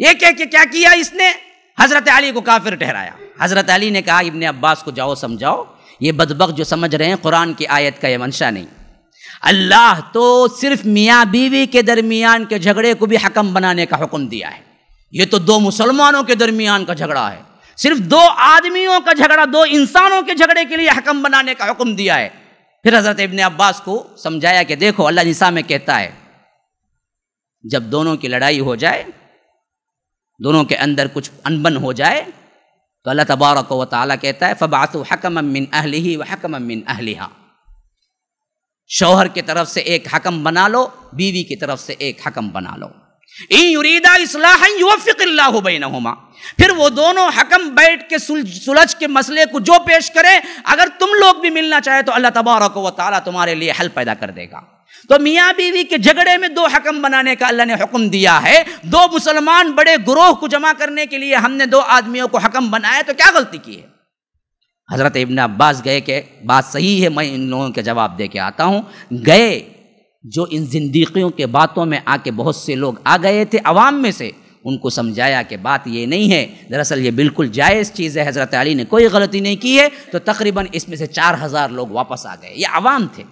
یہ کہہ کے کیا کیا؟ اس نے حضرت علی کو کافر ٹھہرایا. حضرت علی نے کہا ابن عباس کو جاؤ سمجھاؤ، یہ بدبخت جو سمجھ رہے ہیں قرآن کی آیت کا یہ منشا نہیں. اللہ تو صرف میاں بیوی کے درمیان کے جھگڑے کو بھی حکم بنانے کا حکم دیا ہے. یہ تو 2 مسلمانوں کے درمیان کا جھگڑا ہے، صرف 2 آدمیوں کا جھگڑا، 2 انسانوں کے جھگڑے کے لیے حکم بنانے کا حکم دیا ہے. پھر حضرت ابن عباس کو سمجھایا کہ دیکھو اللہ نساء میں کہتا ہے جب دونوں کی لڑائی ہو جائے، دونوں کے اندر کچھ انبن ہو جائے، تو اللہ تبارک و تعالیٰ کہتا ہے فَبَعَثُوا حَكَمًا مِّنْ أَهْلِهِ وَحَكَمًا مِّنْ أَهْلِهَا. شوہر کی طرف سے ایک حکم بنا لو، بیوی کی طرف سے ایک حکم بنا لو. إِن يُرِيدَا إِصْلَاحًا يُوَفِّقِ اللَّهُ بَيْنَهُمَا. پھر وہ دونوں حکم بیٹھ کے سلجھ کے مسئلے کو جو پیش کرے، اگر تم لوگ بھی ملنا چاہے تو اللہ تبارک و تعالیٰ تمہارے لیے حل پیدا کر دے گا. تو میاں بیوی کے جھگڑے میں 2 حکم بنانے کا اللہ نے حکم دیا ہے. 2 مسلمان بڑے گروہ کو جمع کرنے کے لیے ہم نے 2 آدمیوں کو حکم بنایا، تو کیا غلطی کی ہے؟ حضرت ابن عباس گئے کہ بات صحیح ہے، میں ان لوگوں کے جواب دے کے آتا ہوں. گئے، جو ان زندیقیوں کے باتوں میں آ کے بہت سے لوگ آ گئے تھے عوام میں سے، ان کو سمجھایا کہ بات یہ نہیں ہے، دراصل یہ بالکل جائز چیز ہے، حضرت علی نے کوئی غلطی نہیں کی ہے. تو تقریباً اس میں سے 4,000 لوگ واپس آ گئے. یہ عوام تھے.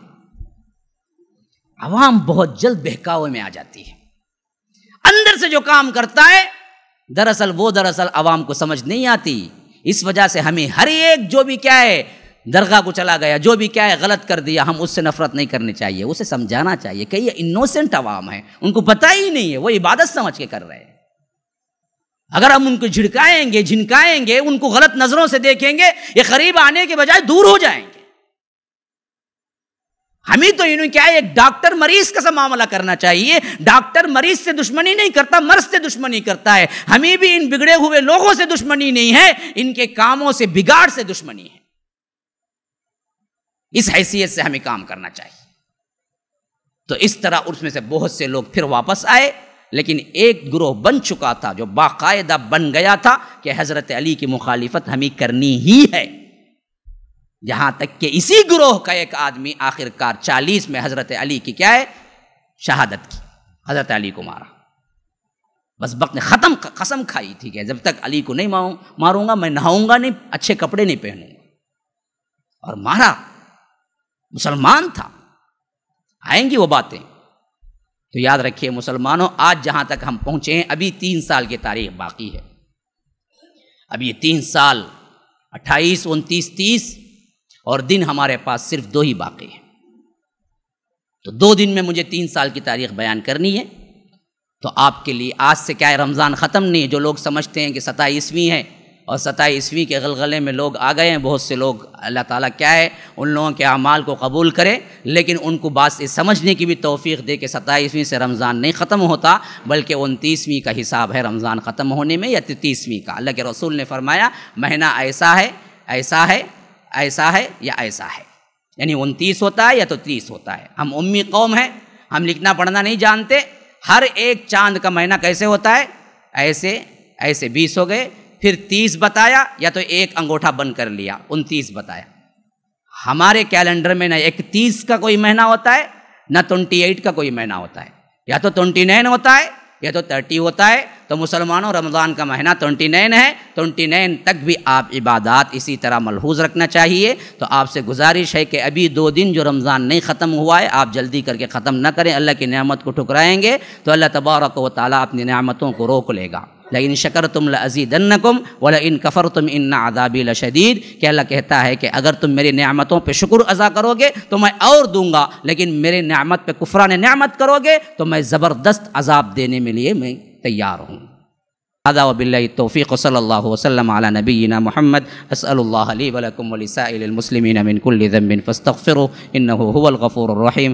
عوام بہت جلد بہکاوے میں آ جاتی ہے. اندر سے جو کام کرتا ہے دراصل عوام کو سمجھ نہیں آتی. اس وجہ سے ہمیں ہر ایک جو بھی کیا ہے درگاہ کو چلا گیا، جو بھی کیا ہے غلط کر دیا، ہم اس سے نفرت نہیں کرنی چاہیے، اسے سمجھانا چاہیے کہ یہ انوسنٹ عوام ہے، ان کو پتہ ہی نہیں ہے، وہ عبادت سمجھ کے کر رہے ہیں. اگر ہم ان کو جھنکائیں گے، ان کو غلط نظروں سے دیکھیں گے، یہ قریب آنے کے بجائے دور ہو جائیں گے. ہمیں تو انہوں کیا ہے ایک ڈاکٹر مریض کا سا معاملہ کرنا چاہیے. ڈاکٹر مریض سے دشمنی نہیں کرتا، مرض سے دشمنی کرتا ہے. ہمیں بھی ان بگڑے ہوئے لوگوں سے دشمنی نہیں ہے، ان کے کاموں سے، بگاڑ سے دشمنی ہے. اس حیثیت سے ہمیں کام کرنا چاہیے. تو اس طرح اس میں سے بہت سے لوگ پھر واپس آئے، لیکن ایک گروہ بن چکا تھا جو باقاعدہ بن گیا تھا کہ حضرت علی کی مخالفت ہمیں کرنی ہی ہے، یہاں تک کہ اسی گروہ کا ایک آدمی آخرکار 40 میں حضرت علی کی کیا ہے شہادت کی، حضرت علی کو مارا۔ بس وقت نے قسم کھائی تھی کہ جب تک علی کو نہیں ماروں گا میں نہاؤں گا نہیں، اچھے کپڑے نہیں پہنوں گا، اور مارا۔ مسلمان تھا، آئیں گی وہ باتیں۔ تو یاد رکھیے مسلمانوں، آج جہاں تک ہم پہنچے ہیں ابھی 3 سال کی تاریخ باقی ہے۔ اب یہ 3 سال 28 29 30 اور دن ہمارے پاس صرف 2 ہی باقی ہیں۔ تو 2 دن میں مجھے 3 سال کی تاریخ بیان کرنی ہے۔ تو آپ کے لیے آج سے کیا ہے، رمضان ختم نہیں ہے۔ جو لوگ سمجھتے ہیں کہ 27ویں ہے اور 27ویں کے غلغلے میں لوگ آ گئے ہیں، بہت سے لوگ، اللہ تعالیٰ کیا ہے ان لوگوں کے اعمال کو قبول کرے، لیکن ان کو بات سے سمجھنے کی بھی توفیق دے کہ 27ویں سے رمضان نہیں ختم ہوتا، بلکہ 29ویں کا حساب ہے رمضان ختم ہونے میں، یا 30ویں کا۔ اللہ کے رسول نے فرمایا مہینہ ایسا ہے ایسا ہے ایسا ہے یا ایسا ہے، یعنی 29 ہوتا ہے یا تو 30 ہوتا ہے۔ ہم امی قوم ہیں، ہم لکھنا پڑھنا نہیں جانتے۔ ہر ایک چاند کا مہینہ کیسے ہوتا ہے، ایسے ایسے 20 ہو گئے، پھر 30 بتایا یا تو ایک انگوٹھا بند کر لیا، 29 بتایا۔ ہمارے کیلنڈر میں نہ 31 کا کوئی مہینہ ہوتا ہے، نہ 28 کا کوئی مہینہ ہوتا ہے، یا تو 29 ہوتا ہے یا تو 30 ہوتا ہے۔ تو مسلمانوں رمضان کا مہینہ 29 ہے، 29 تک بھی آپ عبادات اسی طرح ملحوظ رکھنا چاہیے۔ تو آپ سے گزارش ہے کہ ابھی 2 دن جو رمضان نہیں ختم ہوا ہے آپ جلدی کر کے ختم نہ کریں، اللہ کی نعمت کو ٹھکرائیں گے تو اللہ تبارک و تعالیٰ اپنی نعمتوں کو روک لے گا۔ لئن شکرتم لازیدنکم ولئن کفرتم ان عذابی لشدید، کہ اللہ کہتا ہے کہ اگر تم میری نعمتوں پہ شکر ادا کرو گے تو میں اور دوں گا، لیکن میرے نعمت پہ کفران نعمت کرو گے تو میں زبردست عذاب دینے میں لیے میں تیار ہوں۔ هذا وباللہ التوفیق، صلی اللہ وسلم علی نبینا محمد۔ اسأل اللہ لی ولکم ولسائر المسلمین من کل ذنب فاستغفروا انہ هو الغفور الرحیم۔